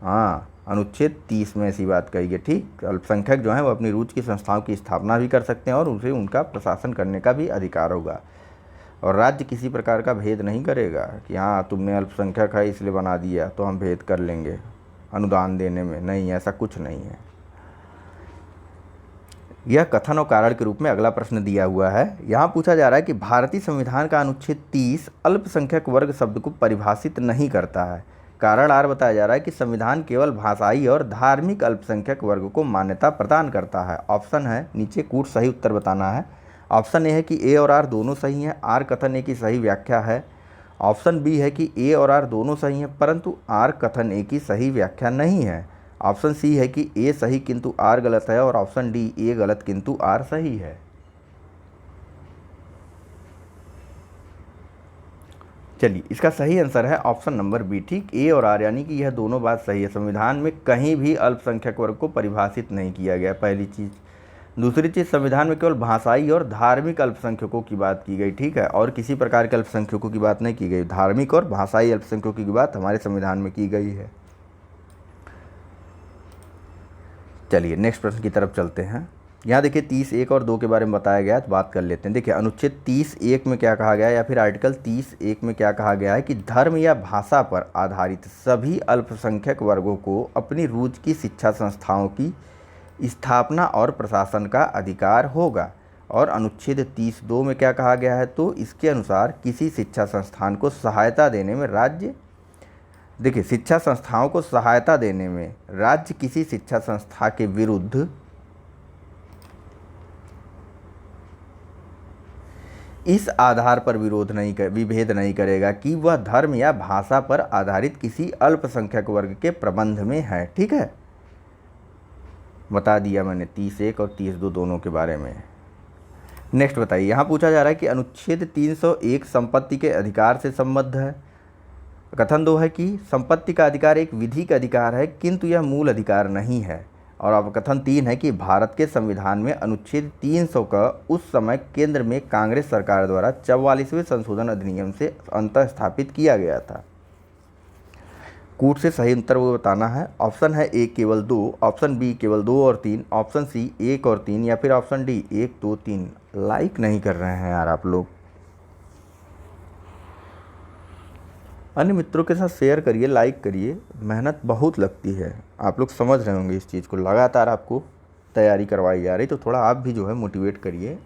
हाँ, अनुच्छेद 30 में ऐसी बात कही गई, ठीक। अल्पसंख्यक जो है वो अपनी रूज की संस्थाओं की स्थापना भी कर सकते हैं और उसे उनका प्रशासन करने का भी अधिकार होगा। और राज्य किसी प्रकार का भेद नहीं करेगा कि हाँ तुमने अल्पसंख्यक है इसलिए बना दिया तो हम भेद कर लेंगे अनुदान देने में, नहीं, ऐसा कुछ नहीं है। यह कथन और कारण के रूप में अगला प्रश्न दिया हुआ है। यहाँ पूछा जा रहा है कि भारतीय संविधान का अनुच्छेद 30 अल्पसंख्यक वर्ग शब्द को परिभाषित नहीं करता है। कारण आर बताया जा रहा है कि संविधान केवल भाषाई और धार्मिक अल्पसंख्यक वर्ग को मान्यता प्रदान करता है। ऑप्शन है नीचे कूट सही उत्तर बताना है। ऑप्शन ए है कि ए और आर दोनों सही हैं, आर कथन ए की सही व्याख्या है। ऑप्शन बी है कि ए और आर दोनों सही हैं परंतु आर कथन ए की सही व्याख्या नहीं है। ऑप्शन सी है कि ए सही किंतु आर गलत है और ऑप्शन डी ए गलत किंतु आर सही है। चलिए इसका सही आंसर है ऑप्शन नंबर बी, ठीक। ए और आर यानी कि यह दोनों बात सही है। संविधान में कहीं भी अल्पसंख्यक वर्ग को परिभाषित नहीं किया गया, पहली चीज़। दूसरी चीज़, संविधान में केवल भाषाई और धार्मिक अल्पसंख्यकों की बात की गई, ठीक है, और किसी प्रकार के अल्पसंख्यकों की बात नहीं की गई। धार्मिक और भाषाई अल्पसंख्यकों की बात हमारे संविधान में की गई है। चलिए नेक्स्ट प्रश्न की तरफ चलते हैं। यहाँ देखिए 30(1) और 2 के बारे में बताया गया है, तो बात कर लेते हैं। देखिए अनुच्छेद 30(1) में क्या कहा गया है या फिर आर्टिकल 30(1) में क्या कहा गया है कि धर्म या भाषा पर आधारित सभी अल्पसंख्यक वर्गों को अपनी रूज की शिक्षा संस्थाओं की स्थापना और प्रशासन का अधिकार होगा। और अनुच्छेद 30(2) में क्या कहा गया है, तो इसके अनुसार किसी शिक्षा संस्थान को सहायता देने में राज्य, देखिए शिक्षा संस्थाओं को सहायता देने में राज्य किसी शिक्षा संस्था के विरुद्ध इस आधार पर विभेद नहीं करेगा कि वह धर्म या भाषा पर आधारित किसी अल्पसंख्यक वर्ग के प्रबंध में है। ठीक है, बता दिया मैंने 30(1) और 30(2) दोनों के बारे में। नेक्स्ट बताइए, यहाँ पूछा जा रहा है कि अनुच्छेद 301 संपत्ति के अधिकार से संबद्ध है। कथन 2 है कि संपत्ति का अधिकार एक विधिक अधिकार है किंतु यह मूल अधिकार नहीं है। और अब कथन 3 है कि भारत के संविधान में अनुच्छेद 300 का उस समय केंद्र में कांग्रेस सरकार द्वारा 44वें संशोधन अधिनियम से अंतः स्थापित किया गया था। कूट से सही उत्तर वो बताना है। ऑप्शन है ए केवल 2, ऑप्शन बी केवल 2 और 3, ऑप्शन सी 1 और 3 या फिर ऑप्शन डी 1, 2, 3। लाइक नहीं कर रहे हैं यार आप लोग। अन्य मित्रों के साथ शेयर करिए, लाइक करिए, मेहनत बहुत लगती है। आप लोग समझ रहे होंगे इस चीज़ को, लगातार आपको तैयारी करवाई जा रही, तो थोड़ा आप भी जो है मोटिवेट करिए।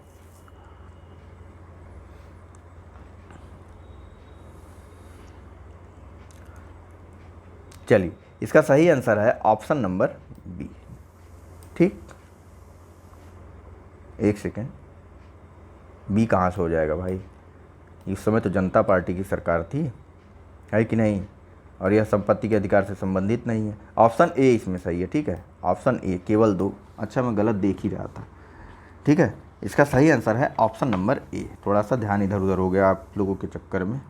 चलिए, इसका सही आंसर है ऑप्शन नंबर बी। ठीक, एक सेकेंड, बी कहाँ से हो जाएगा भाई? इस समय तो जनता पार्टी की सरकार थी, है कि नहीं? और यह संपत्ति के अधिकार से संबंधित नहीं है। ऑप्शन ए इसमें सही है। ठीक है, ऑप्शन ए केवल 2। अच्छा, मैं गलत देख ही रहा था। ठीक है, इसका सही आंसर है ऑप्शन नंबर ए। थोड़ा सा ध्यान इधर उधर हो गया आप लोगों के चक्कर में,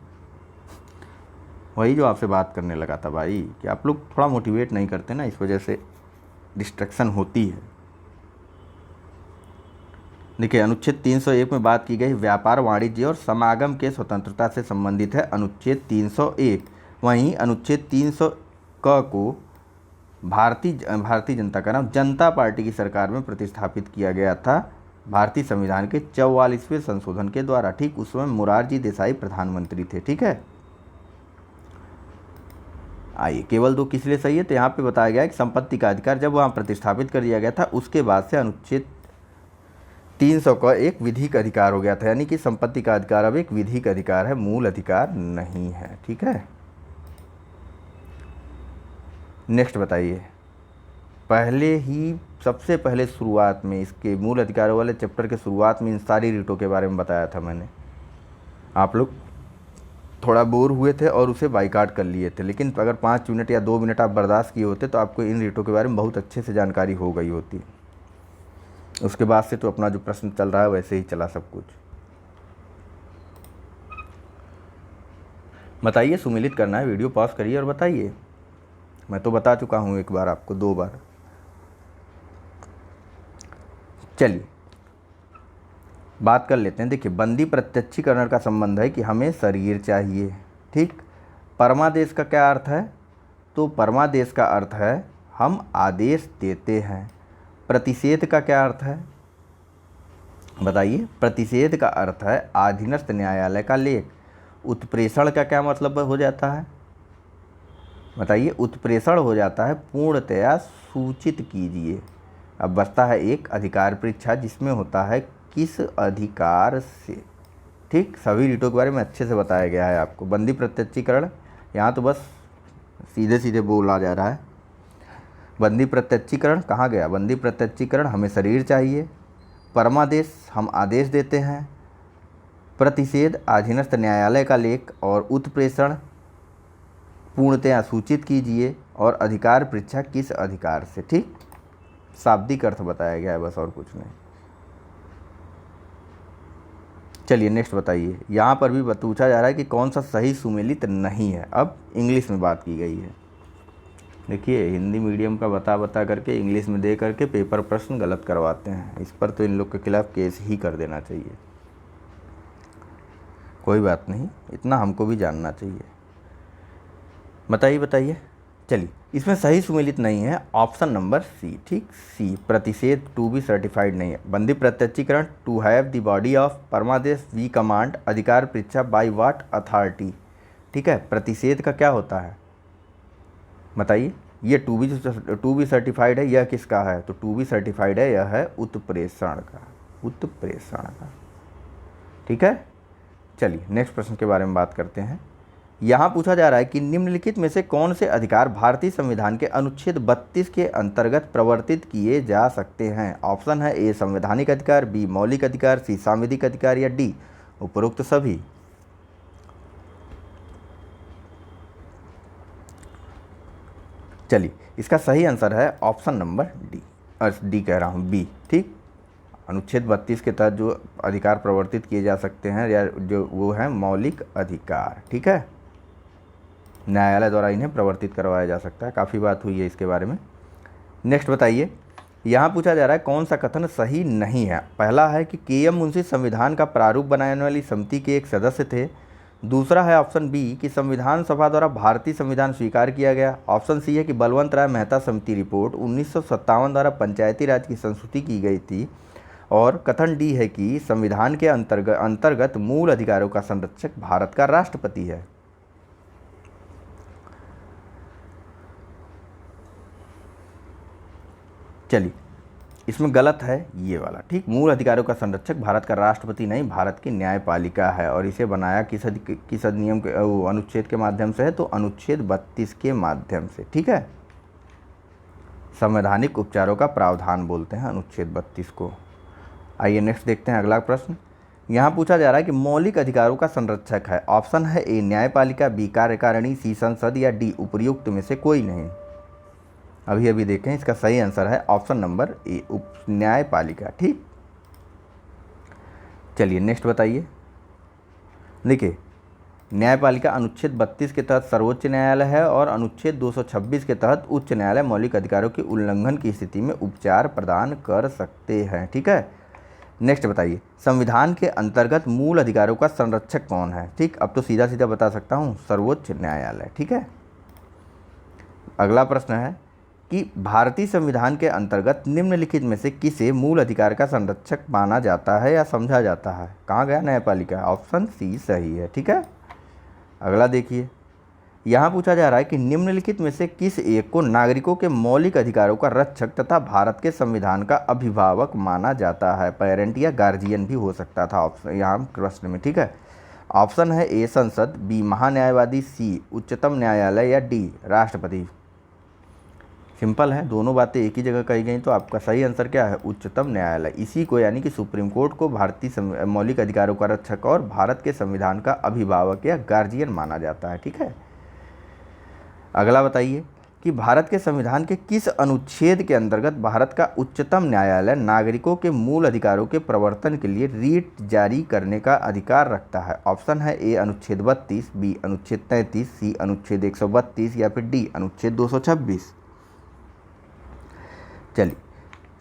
वही जो आपसे बात करने लगा था भाई, कि आप लोग थोड़ा मोटिवेट नहीं करते ना, इस वजह से डिस्ट्रैक्शन होती है। देखिए, अनुच्छेद 301 में बात की गई व्यापार, वाणिज्य और समागम के स्वतंत्रता से संबंधित है अनुच्छेद 301। वहीं अनुच्छेद 300 क को भारतीय जनता का नाम जनता पार्टी की सरकार में प्रतिस्थापित किया गया था भारतीय संविधान के 44वें संशोधन के द्वारा। ठीक, उस समय मोरारजी देसाई प्रधानमंत्री थे। ठीक है, आइए, केवल 2 किस लिए सही है? तो यहाँ पे बताया गया है कि संपत्ति का अधिकार जब वहाँ प्रतिस्थापित कर दिया गया था, उसके बाद से अनुच्छेद 300 का एक विधिक अधिकार हो गया था, यानी कि संपत्ति का अधिकार अब एक विधिक अधिकार है, मूल अधिकार नहीं है। ठीक है, नेक्स्ट बताइए। सबसे पहले शुरुआत में इसके मूल अधिकारों वाले चैप्टर के शुरुआत में इन सारी रीटों के बारे में बताया था मैंने। आप लोग थोड़ा बोर हुए थे और उसे बाइकाट कर लिए थे, लेकिन अगर 5 मिनट या 2 मिनट आप बर्दाश्त किए होते तो आपको इन रीटों के बारे में बहुत अच्छे से जानकारी हो गई होती। उसके बाद से तो अपना जो प्रश्न चल रहा है वैसे ही चला सब कुछ। बताइए, सुमिलित करना है, वीडियो पॉज करिए और बताइए। मैं तो बता चुका हूँ एक बार, आपको 2 बार। चलिए बात कर लेते हैं। देखिए, बंदी प्रत्यक्षीकरण का संबंध है कि हमें शरीर चाहिए। ठीक, परमादेश का क्या अर्थ है? तो परमादेश का अर्थ है हम आदेश देते हैं। प्रतिषेध का क्या अर्थ है बताइए? प्रतिषेध का अर्थ है अधीनस्थ न्यायालय का लेख। उत्प्रेषण का क्या मतलब हो जाता है बताइए? उत्प्रेषण हो जाता है पूर्णतया सूचित कीजिए। अब बचता है एक अधिकार परीक्षा, जिसमें होता है किस अधिकार से। ठीक, सभी रीटों के बारे में अच्छे से बताया गया है आपको। बंदी प्रत्यक्षीकरण यहाँ तो बस सीधे सीधे बोला जा रहा है। बंदी प्रत्यक्षीकरण कहाँ गया? बंदी प्रत्यक्षीकरण हमें शरीर चाहिए। परमादेश हम आदेश देते हैं। प्रतिषेध अधीनस्थ न्यायालय का लेख। और उत्प्रेषण पूर्णतया सूचित कीजिए। और अधिकार परीक्षा किस अधिकार से। ठीक, शाब्दिक अर्थ बताया गया है बस, और कुछ नहीं। चलिए नेक्स्ट बताइए। यहाँ पर भी पूछा जा रहा है कि कौन सा सही सुमेलित नहीं है। अब इंग्लिश में बात की गई है। देखिए, हिंदी मीडियम का बता करके इंग्लिश में दे करके पेपर प्रश्न गलत करवाते हैं। इस पर तो इन लोग के खिलाफ केस ही कर देना चाहिए। कोई बात नहीं, इतना हमको भी जानना चाहिए। बताइए। चलिए, इसमें सही सुमेलित नहीं है ऑप्शन नंबर सी। ठीक, सी, प्रतिषेध टू बी सर्टिफाइड नहीं है। बंदी प्रत्यक्षीकरण to have the body of परमादेश वी कमांड। अधिकार परीक्षा बाय व्हाट अथॉरिटी। ठीक है, प्रतिषेध का क्या होता है बताइए? ये टू बी सर्टिफाइड है, यह किसका है? तो टू बी सर्टिफाइड है, यह है उत्प्रेषण का। ठीक है, चलिए नेक्स्ट प्रश्न के बारे में बात करते हैं। यहाँ पूछा जा रहा है कि निम्नलिखित में से कौन से अधिकार भारतीय संविधान के अनुच्छेद 32 के अंतर्गत प्रवर्तित किए जा सकते हैं? ऑप्शन है ए संवैधानिक अधिकार, बी मौलिक अधिकार, सी सांविधिक अधिकार या डी उपरोक्त सभी। चलिए, इसका सही आंसर है ऑप्शन नंबर डी, डी कह रहा हूँ, बी। ठीक, अनुच्छेद 32 के तहत जो अधिकार प्रवर्तित किए जा सकते हैं या जो वो है मौलिक अधिकार। ठीक है, न्यायालय द्वारा इन्हें प्रवर्तित करवाया जा सकता है। काफ़ी बात हुई है इसके बारे में। नेक्स्ट बताइए, यहाँ पूछा जा रहा है कौन सा कथन सही नहीं है। पहला है कि के एम मुंशी संविधान का प्रारूप बनाने वाली समिति के एक सदस्य थे। दूसरा है ऑप्शन बी कि संविधान सभा द्वारा भारतीय संविधान स्वीकार किया गया। ऑप्शन सी है कि बलवंत राय मेहता समिति रिपोर्ट 1957 द्वारा पंचायती राज की संस्तुति की गई थी। और कथन डी है कि संविधान के अंतर्गत मूल अधिकारों का संरक्षक भारत का राष्ट्रपति है। चलिए, इसमें गलत है ये वाला। ठीक, मूल अधिकारों का संरक्षक भारत का राष्ट्रपति नहीं, भारत की न्यायपालिका है। और इसे बनाया किस अधिनियम के अनुच्छेद के माध्यम से है, तो अनुच्छेद 32 के माध्यम से। ठीक है, संवैधानिक उपचारों का प्रावधान बोलते हैं अनुच्छेद 32 को। आइए नेक्स्ट देखते हैं अगला प्रश्न। यहाँ पूछा जा रहा है कि मौलिक अधिकारों का संरक्षक है। ऑप्शन है ए न्यायपालिका, बी कार्यकारिणी, सी संसद या डी उपर्युक्त में से कोई नहीं। अभी अभी देखें, इसका सही आंसर है ऑप्शन नंबर ए, न्यायपालिका। ठीक, चलिए नेक्स्ट बताइए। देखिए, न्यायपालिका अनुच्छेद 32 के तहत सर्वोच्च न्यायालय है और अनुच्छेद 226 के तहत उच्च न्यायालय मौलिक अधिकारों के उल्लंघन की स्थिति में उपचार प्रदान कर सकते हैं। ठीक है, नेक्स्ट बताइए, संविधान के अंतर्गत मूल अधिकारों का संरक्षक कौन है। ठीक, अब तो सीधा सीधा बता सकता हूँ, सर्वोच्च न्यायालय। ठीक है, अगला प्रश्न है कि भारतीय संविधान के अंतर्गत निम्नलिखित में से किसे मूल अधिकार का संरक्षक माना जाता है या समझा जाता है। कहाँ गया न्यायपालिका, ऑप्शन सी सही है। ठीक है, अगला देखिए, यहाँ पूछा जा रहा है कि निम्नलिखित में से किस एक को नागरिकों के मौलिक अधिकारों का रक्षक तथा भारत के संविधान का अभिभावक माना जाता है। पेरेंट या गार्जियन भी हो सकता था ऑप्शन यहाँ प्रश्न में। ठीक है, ऑप्शन है ए संसद, बी महान्यायवादी, सी उच्चतम न्यायालय या डी राष्ट्रपति। सिंपल है, दोनों बातें एक ही जगह कही गई, तो आपका सही आंसर क्या है, उच्चतम न्यायालय। इसी को यानी कि सुप्रीम कोर्ट को भारतीय मौलिक अधिकारों का रक्षक और भारत के संविधान का अभिभावक या गार्जियन माना जाता है। ठीक है, अगला बताइए कि भारत के संविधान के किस अनुच्छेद के अंतर्गत भारत का उच्चतम न्यायालय नागरिकों के मूल अधिकारों के प्रवर्तन के लिए रीट जारी करने का अधिकार रखता है। ऑप्शन है ए अनुच्छेद 32, बी अनुच्छेद 33, सी अनुच्छेद 132 या फिर डी अनुच्छेद 226। चलिए,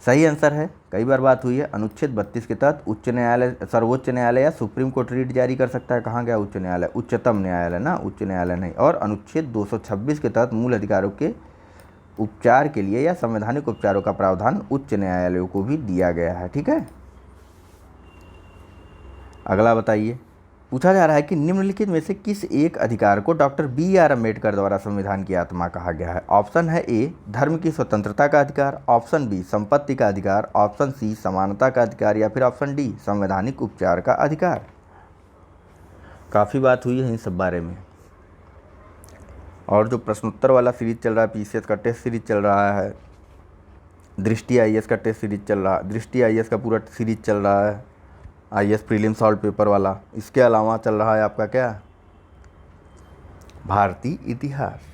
सही आंसर है, कई बार बात हुई है, अनुच्छेद 32 के तहत उच्च न्यायालय, सर्वोच्च न्यायालय या सुप्रीम कोर्ट रीट जारी कर सकता है। कहाँ गया उच्च न्यायालय, उच्चतम न्यायालय ना, उच्च न्यायालय नहीं। और अनुच्छेद 226 के तहत मूल अधिकारों के उपचार के लिए या संवैधानिक उपचारों का प्रावधान उच्च न्यायालयों को भी दिया गया है। ठीक है, अगला बताइए, पूछा जा रहा है कि निम्नलिखित में से किस एक अधिकार को डॉक्टर बी आर अम्बेडकर द्वारा संविधान की आत्मा कहा गया है। ऑप्शन है ए धर्म की स्वतंत्रता का अधिकार, ऑप्शन बी संपत्ति का अधिकार, ऑप्शन सी समानता का अधिकार या फिर ऑप्शन डी संवैधानिक उपचार का अधिकार। काफ़ी बात हुई है इन सब बारे में। और जो प्रश्नोत्तर वाला सीरीज चल रहा है, पीसीएस का टेस्ट सीरीज चल रहा है, दृष्टि आईएएस का टेस्ट सीरीज चल रहा है, दृष्टि आईएएस का पूरा सीरीज चल रहा है, आईएएस प्रीलिम सॉल्व पेपर वाला। इसके अलावा चल रहा है आपका क्या, भारतीय इतिहास।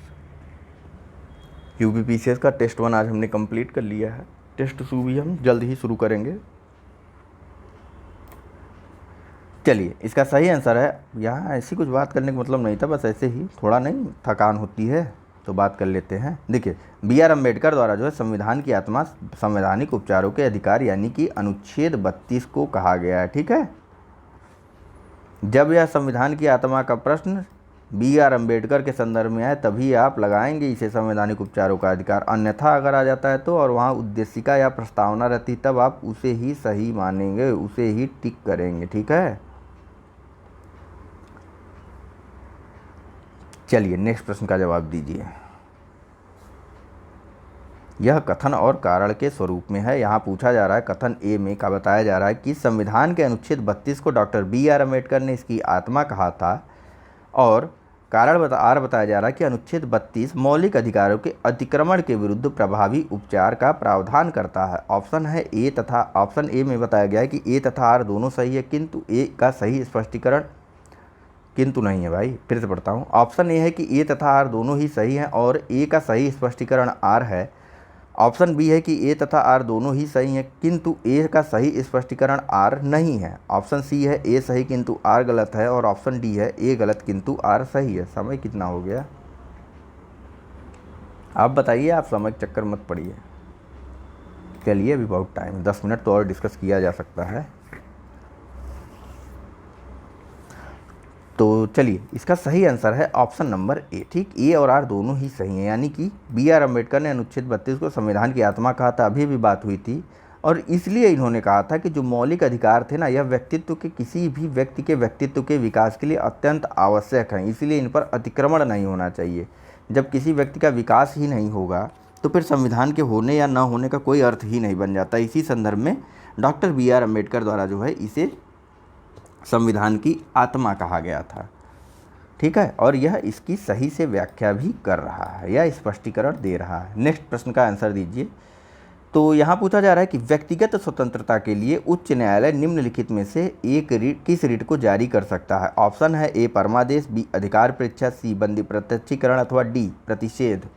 यूपीपीसीएस का टेस्ट 1 आज हमने कंप्लीट कर लिया है, टेस्ट 2 भी हम जल्द ही शुरू करेंगे। चलिए, इसका सही आंसर है, यहाँ ऐसी कुछ बात करने का मतलब नहीं था, बस ऐसे ही थोड़ा नहीं थकान होती है तो बात कर लेते हैं। देखिए, बी आर अम्बेडकर द्वारा जो है संविधान की आत्मा संवैधानिक उपचारों के अधिकार यानी कि अनुच्छेद 32 को कहा गया है। ठीक है, जब यह संविधान की आत्मा का प्रश्न बी आर अम्बेडकर के संदर्भ में है तभी आप लगाएंगे इसे संवैधानिक उपचारों का अधिकार। अन्यथा अगर आ जाता है तो और वहाँ उद्देशिका या प्रस्तावना रहती तब आप उसे ही सही मानेंगे, उसे ही टिक करेंगे। ठीक है, चलिए नेक्स्ट प्रश्न का जवाब दीजिए। यह कथन और कारण के स्वरूप में है। यहाँ पूछा जा रहा है, कथन ए में का बताया जा रहा है कि संविधान के अनुच्छेद 32 को डॉक्टर बी आर अम्बेडकर ने इसकी आत्मा कहा था और आर बताया जा रहा है कि अनुच्छेद 32 मौलिक अधिकारों के अतिक्रमण के विरुद्ध प्रभावी उपचार का प्रावधान करता है। ऑप्शन है ए तथा ऑप्शन ए में बताया गया है कि ए तथा आर दोनों सही है, किंतु ए का सही स्पष्टीकरण किंतु नहीं है भाई, फिर से पढ़ता हूँ। ऑप्शन ए है कि ए तथा आर दोनों ही सही हैं और ए का सही स्पष्टीकरण आर है। ऑप्शन बी है कि ए तथा आर दोनों ही सही हैं किंतु ए का सही स्पष्टीकरण आर नहीं है। ऑप्शन सी है ए सही किंतु आर गलत है और ऑप्शन डी है ए गलत किंतु आर सही है। समय कितना हो गया आप बताइए, आप समय के चक्कर मत पड़िए। चलिए अभी बहुत टाइम, 10 मिनट तो और डिस्कस किया जा सकता है। तो चलिए इसका सही आंसर है ऑप्शन नंबर ए। ठीक, ए और आर दोनों ही सही हैं, यानी कि बी आर अम्बेडकर ने अनुच्छेद 32 को संविधान की आत्मा कहा था, अभी भी बात हुई थी, और इसलिए इन्होंने कहा था कि जो मौलिक अधिकार थे ना, यह व्यक्तित्व के किसी भी व्यक्ति के व्यक्तित्व के विकास के लिए अत्यंत आवश्यक हैं, इसलिए इन पर अतिक्रमण नहीं होना चाहिए। जब किसी व्यक्ति का विकास ही नहीं होगा तो फिर संविधान के होने या न होने का कोई अर्थ ही नहीं बन जाता। इसी संदर्भ में डॉक्टर बी आर अम्बेडकर द्वारा जो है इसे संविधान की आत्मा कहा गया था। ठीक है, और यह इसकी सही से व्याख्या भी कर रहा है या स्पष्टीकरण दे रहा है। नेक्स्ट प्रश्न का आंसर दीजिए। तो यहाँ पूछा जा रहा है कि व्यक्तिगत स्वतंत्रता के लिए उच्च न्यायालय निम्नलिखित में से एक किस रीट को जारी कर सकता है। ऑप्शन है ए परमादेश, बी अधिकार परीक्षा, सी बंदी प्रत्यक्षीकरण अथवा डी प्रतिषेध।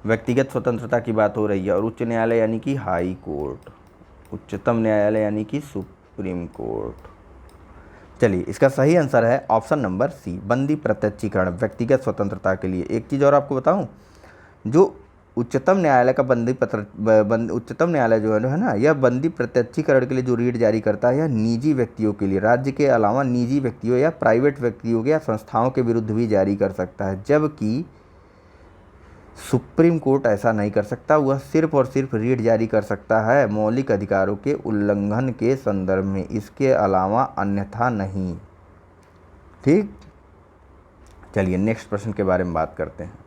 व्यक्तिगत स्वतंत्रता की बात हो रही है और उच्च न्यायालय यानी कि हाई कोर्ट, उच्चतम न्यायालय यानी कि सुप्रीम कोर्ट। चलिए इसका सही आंसर है ऑप्शन नंबर सी बंदी प्रत्यक्षीकरण। व्यक्तिगत स्वतंत्रता के लिए एक चीज़ और आपको बताऊं, जो उच्चतम न्यायालय का उच्चतम न्यायालय जो है ना, यह बंदी प्रत्यक्षीकरण के लिए जो रीट जारी करता है, यह निजी व्यक्तियों के लिए, राज्य के अलावा निजी व्यक्तियों या प्राइवेट व्यक्तियों के या संस्थाओं के विरुद्ध भी जारी कर सकता है, जबकि सुप्रीम कोर्ट ऐसा नहीं कर सकता। वह सिर्फ और सिर्फ रीट जारी कर सकता है मौलिक अधिकारों के उल्लंघन के संदर्भ में, इसके अलावा अन्यथा नहीं। ठीक, चलिए नेक्स्ट प्रश्न के बारे में बात करते हैं।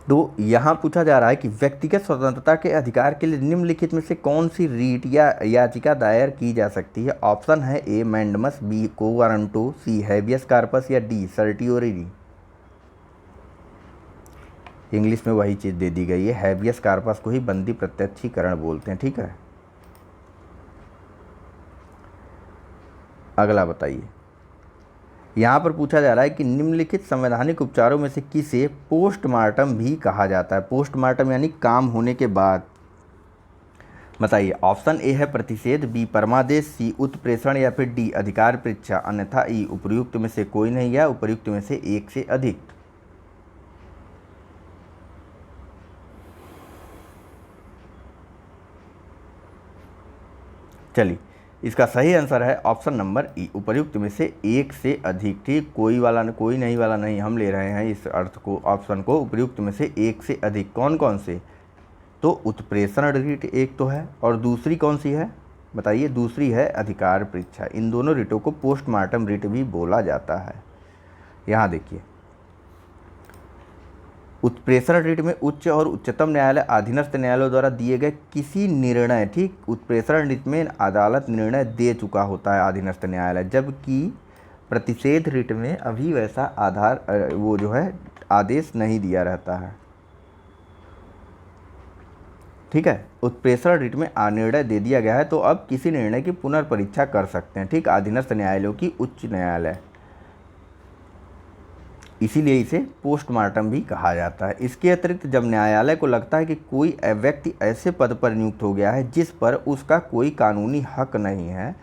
तो यहाँ पूछा जा रहा है कि व्यक्तिगत स्वतंत्रता के अधिकार के लिए निम्नलिखित में से कौन सी रीट या याचिका दायर की जा सकती है। ऑप्शन है ए मैंडमस, बी को वारंटो, सी हैबियस कार्पस या डी सर्टियोरी। इंग्लिश में वही चीज़ दे दी गई है, हैबियस कार्पस को ही बंदी प्रत्यक्षीकरण बोलते हैं। ठीक है, अगला बताइए। यहाँ पर पूछा जा रहा है कि निम्नलिखित संवैधानिक उपचारों में से किसे पोस्टमार्टम भी कहा जाता है। पोस्टमार्टम यानी काम होने के बाद। बताइए, ऑप्शन ए है प्रतिषेध, बी परमादेश, सी उत्प्रेषण या फिर डी अधिकार परीक्षा, अन्यथा ई उपर्युक्त में से कोई नहीं या उपर्युक्त में से एक से अधिक। चलिए इसका सही आंसर है ऑप्शन नंबर ई उपर्युक्त में से एक से अधिक। ठीक, कोई नहीं वाला नहीं, हम ले रहे हैं इस अर्थ को, ऑप्शन को, उपर्युक्त में से एक से अधिक। कौन कौन से? तो उत्प्रेषण रीट एक तो है और दूसरी कौन सी है बताइए? दूसरी है अधिकार परीक्षा। इन दोनों रीटों को पोस्टमार्टम रीट भी बोला जाता है। यहाँ देखिए, उत्प्रेषण रीट में उच्च और उच्चतम न्यायालय अधीनस्थ न्यायालयों द्वारा दिए गए किसी निर्णय, ठीक, उत्प्रेषण रीट में अदालत निर्णय दे चुका होता है अधीनस्थ न्यायालय, जबकि प्रतिषेध रीट में अभी वैसा वो जो है आदेश नहीं दिया रहता है। ठीक है, उत्प्रेषण रीट में निर्णय दे दिया गया है तो अब किसी निर्णय की पुनर्परीक्षा कर सकते हैं। ठीक, अधीनस्थ न्यायालयों की उच्च न्यायालय, इसीलिए इसे पोस्टमार्टम भी कहा जाता है। इसके अतिरिक्त जब न्यायालय को लगता है कि कोई व्यक्ति ऐसे पद पर नियुक्त हो गया है जिस पर उसका कोई कानूनी हक नहीं है,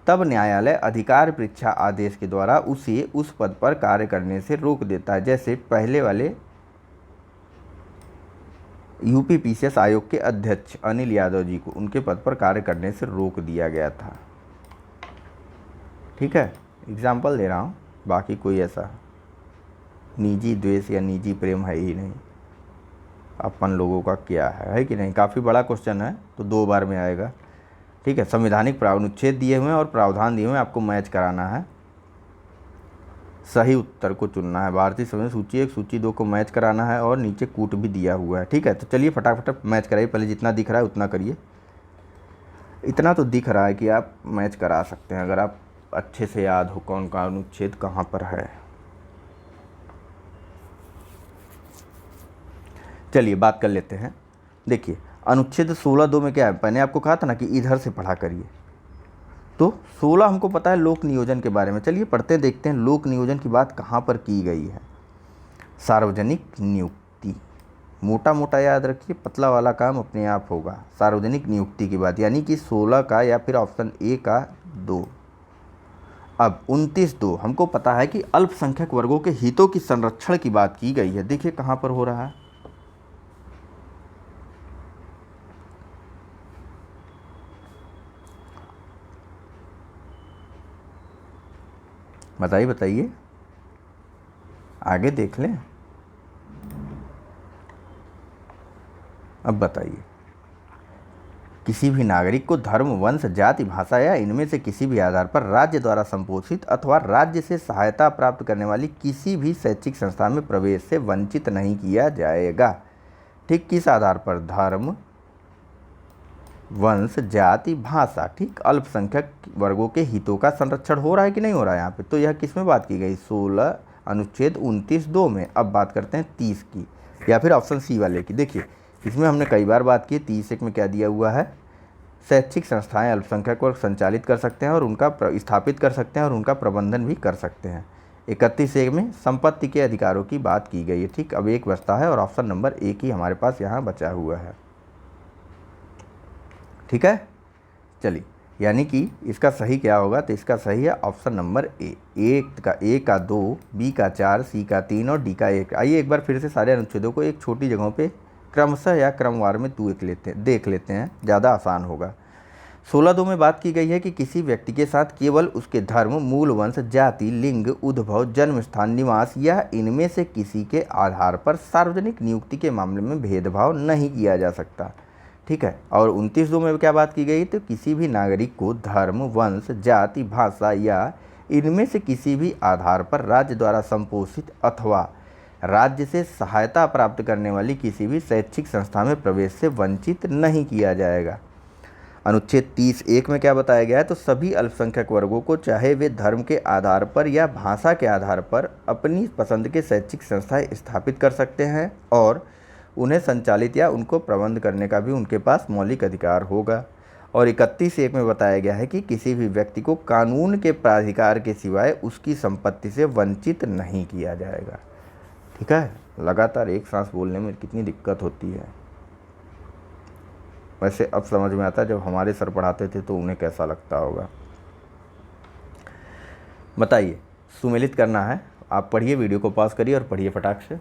तब न्यायालय अधिकार परीक्षा आदेश के द्वारा उसे उस पद पर कार्य करने से रोक देता है। जैसे पहले वाले यूपी पीसीएस आयोग के अध्यक्ष अनिल यादव जी को उनके पद पर कार्य करने से रोक दिया गया था। ठीक है, एग्जाम्पल दे रहा हूँ, बाकी कोई ऐसा निजी द्वेष या निजी प्रेम है ही नहीं। अपन लोगों का क्या है कि नहीं? काफ़ी बड़ा क्वेश्चन है तो 2 बार में आएगा। ठीक है, संवैधानिक प्रावनुच्छेद दिए हुए हैं और प्रावधान दिए हुए हैं, आपको मैच कराना है, सही उत्तर को चुनना है। भारतीय संविधान सूची 1 सूची 2 को मैच कराना है और नीचे कूट भी दिया हुआ है। ठीक है, तो चलिए फटाफट मैच कराइए, पहले जितना दिख रहा है उतना करिए। इतना तो दिख रहा है कि आप मैच करा सकते हैं अगर आप अच्छे से याद हो कौन का अनुच्छेद कहाँ पर है। चलिए बात कर लेते हैं। देखिए अनुच्छेद 16(2) में क्या है, मैंने आपको कहा था ना कि इधर से पढ़ा करिए। तो 16 हमको पता है लोक नियोजन के बारे में, चलिए पढ़ते देखते हैं लोक नियोजन की बात कहाँ पर की गई है। सार्वजनिक नियुक्ति, मोटा मोटा याद रखिए, पतला वाला काम अपने आप होगा। सार्वजनिक नियुक्ति की बात, यानी कि 16 का या फिर ऑप्शन ए का 2। अब 29(2) हमको पता है कि अल्पसंख्यक वर्गों के हितों की संरक्षण की बात की गई है। देखिए कहाँ पर हो रहा है, बताइए बताइए, आगे देख लें। अब बताइए, किसी भी नागरिक को धर्म, वंश, जाति, भाषा या इनमें से किसी भी आधार पर राज्य द्वारा संपोषित अथवा राज्य से सहायता प्राप्त करने वाली किसी भी शैक्षिक संस्था में प्रवेश से वंचित नहीं किया जाएगा। ठीक, किस आधार पर? धर्म, वंश, जाति, भाषा। ठीक, अल्पसंख्यक वर्गों के हितों का संरक्षण हो रहा है कि नहीं हो रहा है यहाँ पे? तो यह किस में बात की गई? 16 अनुच्छेद 29(2) में। अब बात करते हैं 30 की, या फिर ऑप्शन सी वाले की। देखिए इसमें हमने कई बार बात की। 30(1) में क्या दिया हुआ है? शैक्षिक संस्थाएं अल्पसंख्यक वर्ग संचालित कर सकते हैं और उनका स्थापित कर सकते हैं और उनका प्रबंधन भी कर सकते हैं। 31(1) में संपत्ति के अधिकारों की बात की गई है। ठीक, अब एक बचता है और ऑप्शन नंबर ए ही हमारे पास यहाँ बचा हुआ है। ठीक है, चलिए, यानी कि इसका सही क्या होगा? तो इसका सही है ऑप्शन नंबर ए। ए का 2, बी का 4, सी का 3 और डी का 1। आइए एक बार फिर से सारे अनुच्छेदों को एक छोटी जगहों पे क्रमशः या क्रमवार में देख लेते हैं, ज़्यादा आसान होगा। 16(2) में बात की गई है कि किसी व्यक्ति के साथ केवल उसके धर्म, मूल वंश, जाति, लिंग, उद्भव, जन्म स्थान, निवास या इनमें से किसी के आधार पर सार्वजनिक नियुक्ति के मामले में भेदभाव नहीं किया जा सकता। ठीक है, और 29(2) में क्या बात की गई? तो किसी भी नागरिक को धर्म, वंश, जाति, भाषा या इनमें से किसी भी आधार पर राज्य द्वारा संपोषित अथवा राज्य से सहायता प्राप्त करने वाली किसी भी शैक्षिक संस्था में प्रवेश से वंचित नहीं किया जाएगा। अनुच्छेद 30(1) में क्या बताया गया है? तो सभी अल्पसंख्यक वर्गों को चाहे वे धर्म के आधार पर या भाषा के आधार पर अपनी पसंद के शैक्षिक संस्थाएं स्थापित कर सकते हैं और उन्हें संचालित या उनको प्रबंध करने का भी उनके पास मौलिक अधिकार होगा। और 31(1) में बताया गया है कि किसी भी व्यक्ति को कानून के प्राधिकार के सिवाय उसकी संपत्ति से वंचित नहीं किया जाएगा। ठीक है, लगातार एक सांस बोलने में कितनी दिक्कत होती है। वैसे अब समझ में आता है, जब हमारे सर पढ़ाते थे तो उन्हें कैसा लगता होगा। बताइए, सुमेलित करना है, आप पढ़िए, वीडियो को पॉज करिए और पढ़िए फटाक से।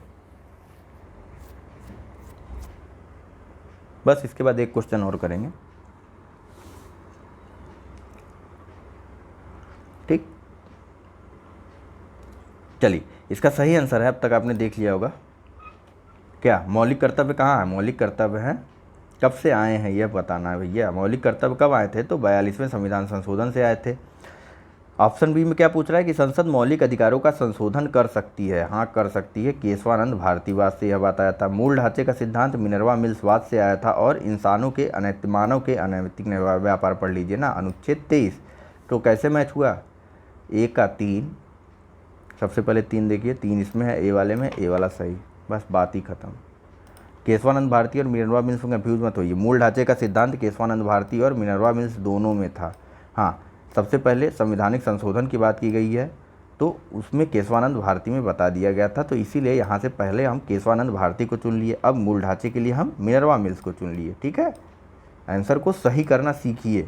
बस इसके बाद एक क्वेश्चन और करेंगे। ठीक, चलिए, इसका सही आंसर है, अब तक आपने देख लिया होगा। क्या मौलिक कर्तव्य कहाँ है? मौलिक कर्तव्य है कब से आए हैं यह बताना है भैया। मौलिक कर्तव्य कब आए थे? तो 42वें संविधान संशोधन से आए थे। ऑप्शन बी में क्या पूछ रहा है कि संसद मौलिक अधिकारों का संशोधन कर सकती है? हाँ, कर सकती है। केशवानंद भारतीवाद से यह बात आया था। मूल ढांचे का सिद्धांत मिनर्वा मिल्सवाद से आया था। और इंसानों के मानव के अनैतिक व्यापार पढ़ लीजिए ना, अनुच्छेद 23। तो कैसे मैच हुआ? ए का 3, सबसे पहले 3 देखिए, 3 इसमें है, ए वाले में, ए वाला सही, बस बात ही खत्म। केशवानंद भारती और मिनर्वा मिल्स में कंफ्यूज मत होइए। मूल ढांचे का सिद्धांत केशवानंद भारती और मिनर्वा मिल्स दोनों में था। हाँ, सबसे पहले संवैधानिक संशोधन की बात की गई है तो उसमें केशवानंद भारती में बता दिया गया था, तो इसीलिए यहाँ से पहले हम केशवानंद भारती को चुन लिए। अब मूल ढांचे के लिए हम मिनर्वा मिल्स को चुन लिए। ठीक है, आंसर को सही करना सीखिए,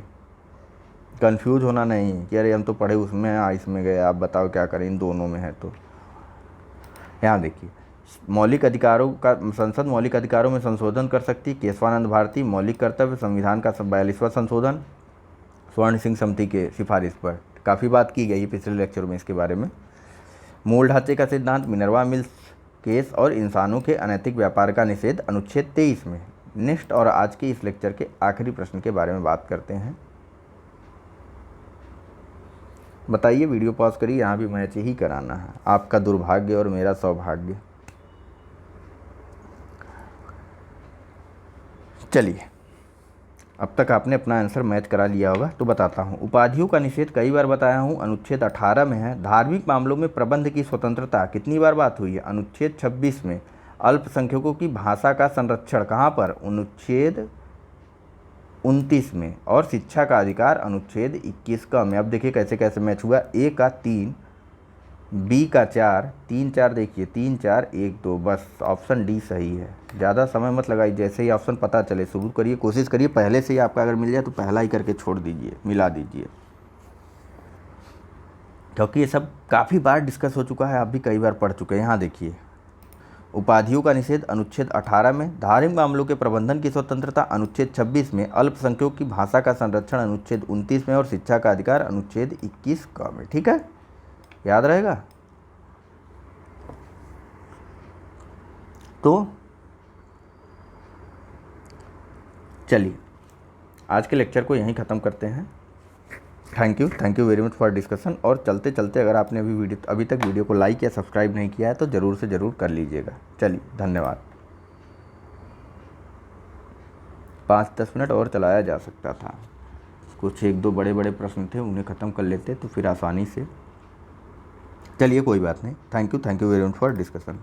कंफ्यूज होना नहीं कि अरे हम तो पढ़े उसमें हैं, इसमें गए, आप बताओ क्या करें, इन दोनों में है। तो यहाँ देखिए, मौलिक अधिकारों का संसद मौलिक अधिकारों में संशोधन कर सकती है, केशवानंद भारती। मौलिक कर्तव्य संविधान का 42वां संशोधन स्वर्ण सिंह समिति के सिफारिश पर, काफ़ी बात की गई पिछले लेक्चर में इसके बारे में। मूल ढांचे का सिद्धांत मिनर्वा मिल्स केस और इंसानों के अनैतिक व्यापार का निषेध, अनुच्छेद 23 में। नेक्स्ट, और आज के इस लेक्चर के आखिरी प्रश्न के बारे में बात करते हैं। बताइए, वीडियो पॉज करिए, यहाँ भी मैच ही कराना है, आपका दुर्भाग्य और मेरा सौभाग्य। चलिए, अब तक आपने अपना आंसर मैच करा लिया होगा, तो बताता हूँ। उपाधियों का निषेध कई बार बताया हूँ, अनुच्छेद 18 में है। धार्मिक मामलों में प्रबंध की स्वतंत्रता कितनी बार बात हुई है? अनुच्छेद 26 में। अल्पसंख्यकों की भाषा का संरक्षण कहाँ पर? अनुच्छेद 29 में। और शिक्षा का अधिकार अनुच्छेद 21 का में। अब देखिए कैसे कैसे मैच हुआ। ए का 3, बी का 4, 3 4 देखिए 3 4 1 2, बस ऑप्शन डी सही है। ज़्यादा समय मत लगाइए, जैसे ही ऑप्शन पता चले शुरू करिए, कोशिश करिए पहले से ही आपका अगर मिल जाए तो पहला ही करके छोड़ दीजिए, मिला दीजिए, क्योंकि ये सब काफ़ी बार डिस्कस हो चुका है, आप भी कई बार पढ़ चुके हैं। यहाँ देखिए, उपाधियों का निषेध अनुच्छेद 18 में, धार्मिक मामलों के प्रबंधन की स्वतंत्रता अनुच्छेद 26 में, अल्पसंख्यकों की भाषा का संरक्षण अनुच्छेद 29 में और शिक्षा का अधिकार अनुच्छेद 21 क में। ठीक है, याद रहेगा। तो चलिए आज के लेक्चर को यहीं ख़त्म करते हैं। Thank you very much for discussion. और चलते चलते अगर आपने अभी तक वीडियो को लाइक या सब्सक्राइब नहीं किया है तो ज़रूर से ज़रूर कर लीजिएगा। चलिए धन्यवाद। 5-10 मिनट और चलाया जा सकता था, कुछ 1-2 बड़े बड़े प्रश्न थे, उन्हें ख़त्म कर लेते तो फिर आसानी से। चलिए कोई बात नहीं। Thank you very much for discussion.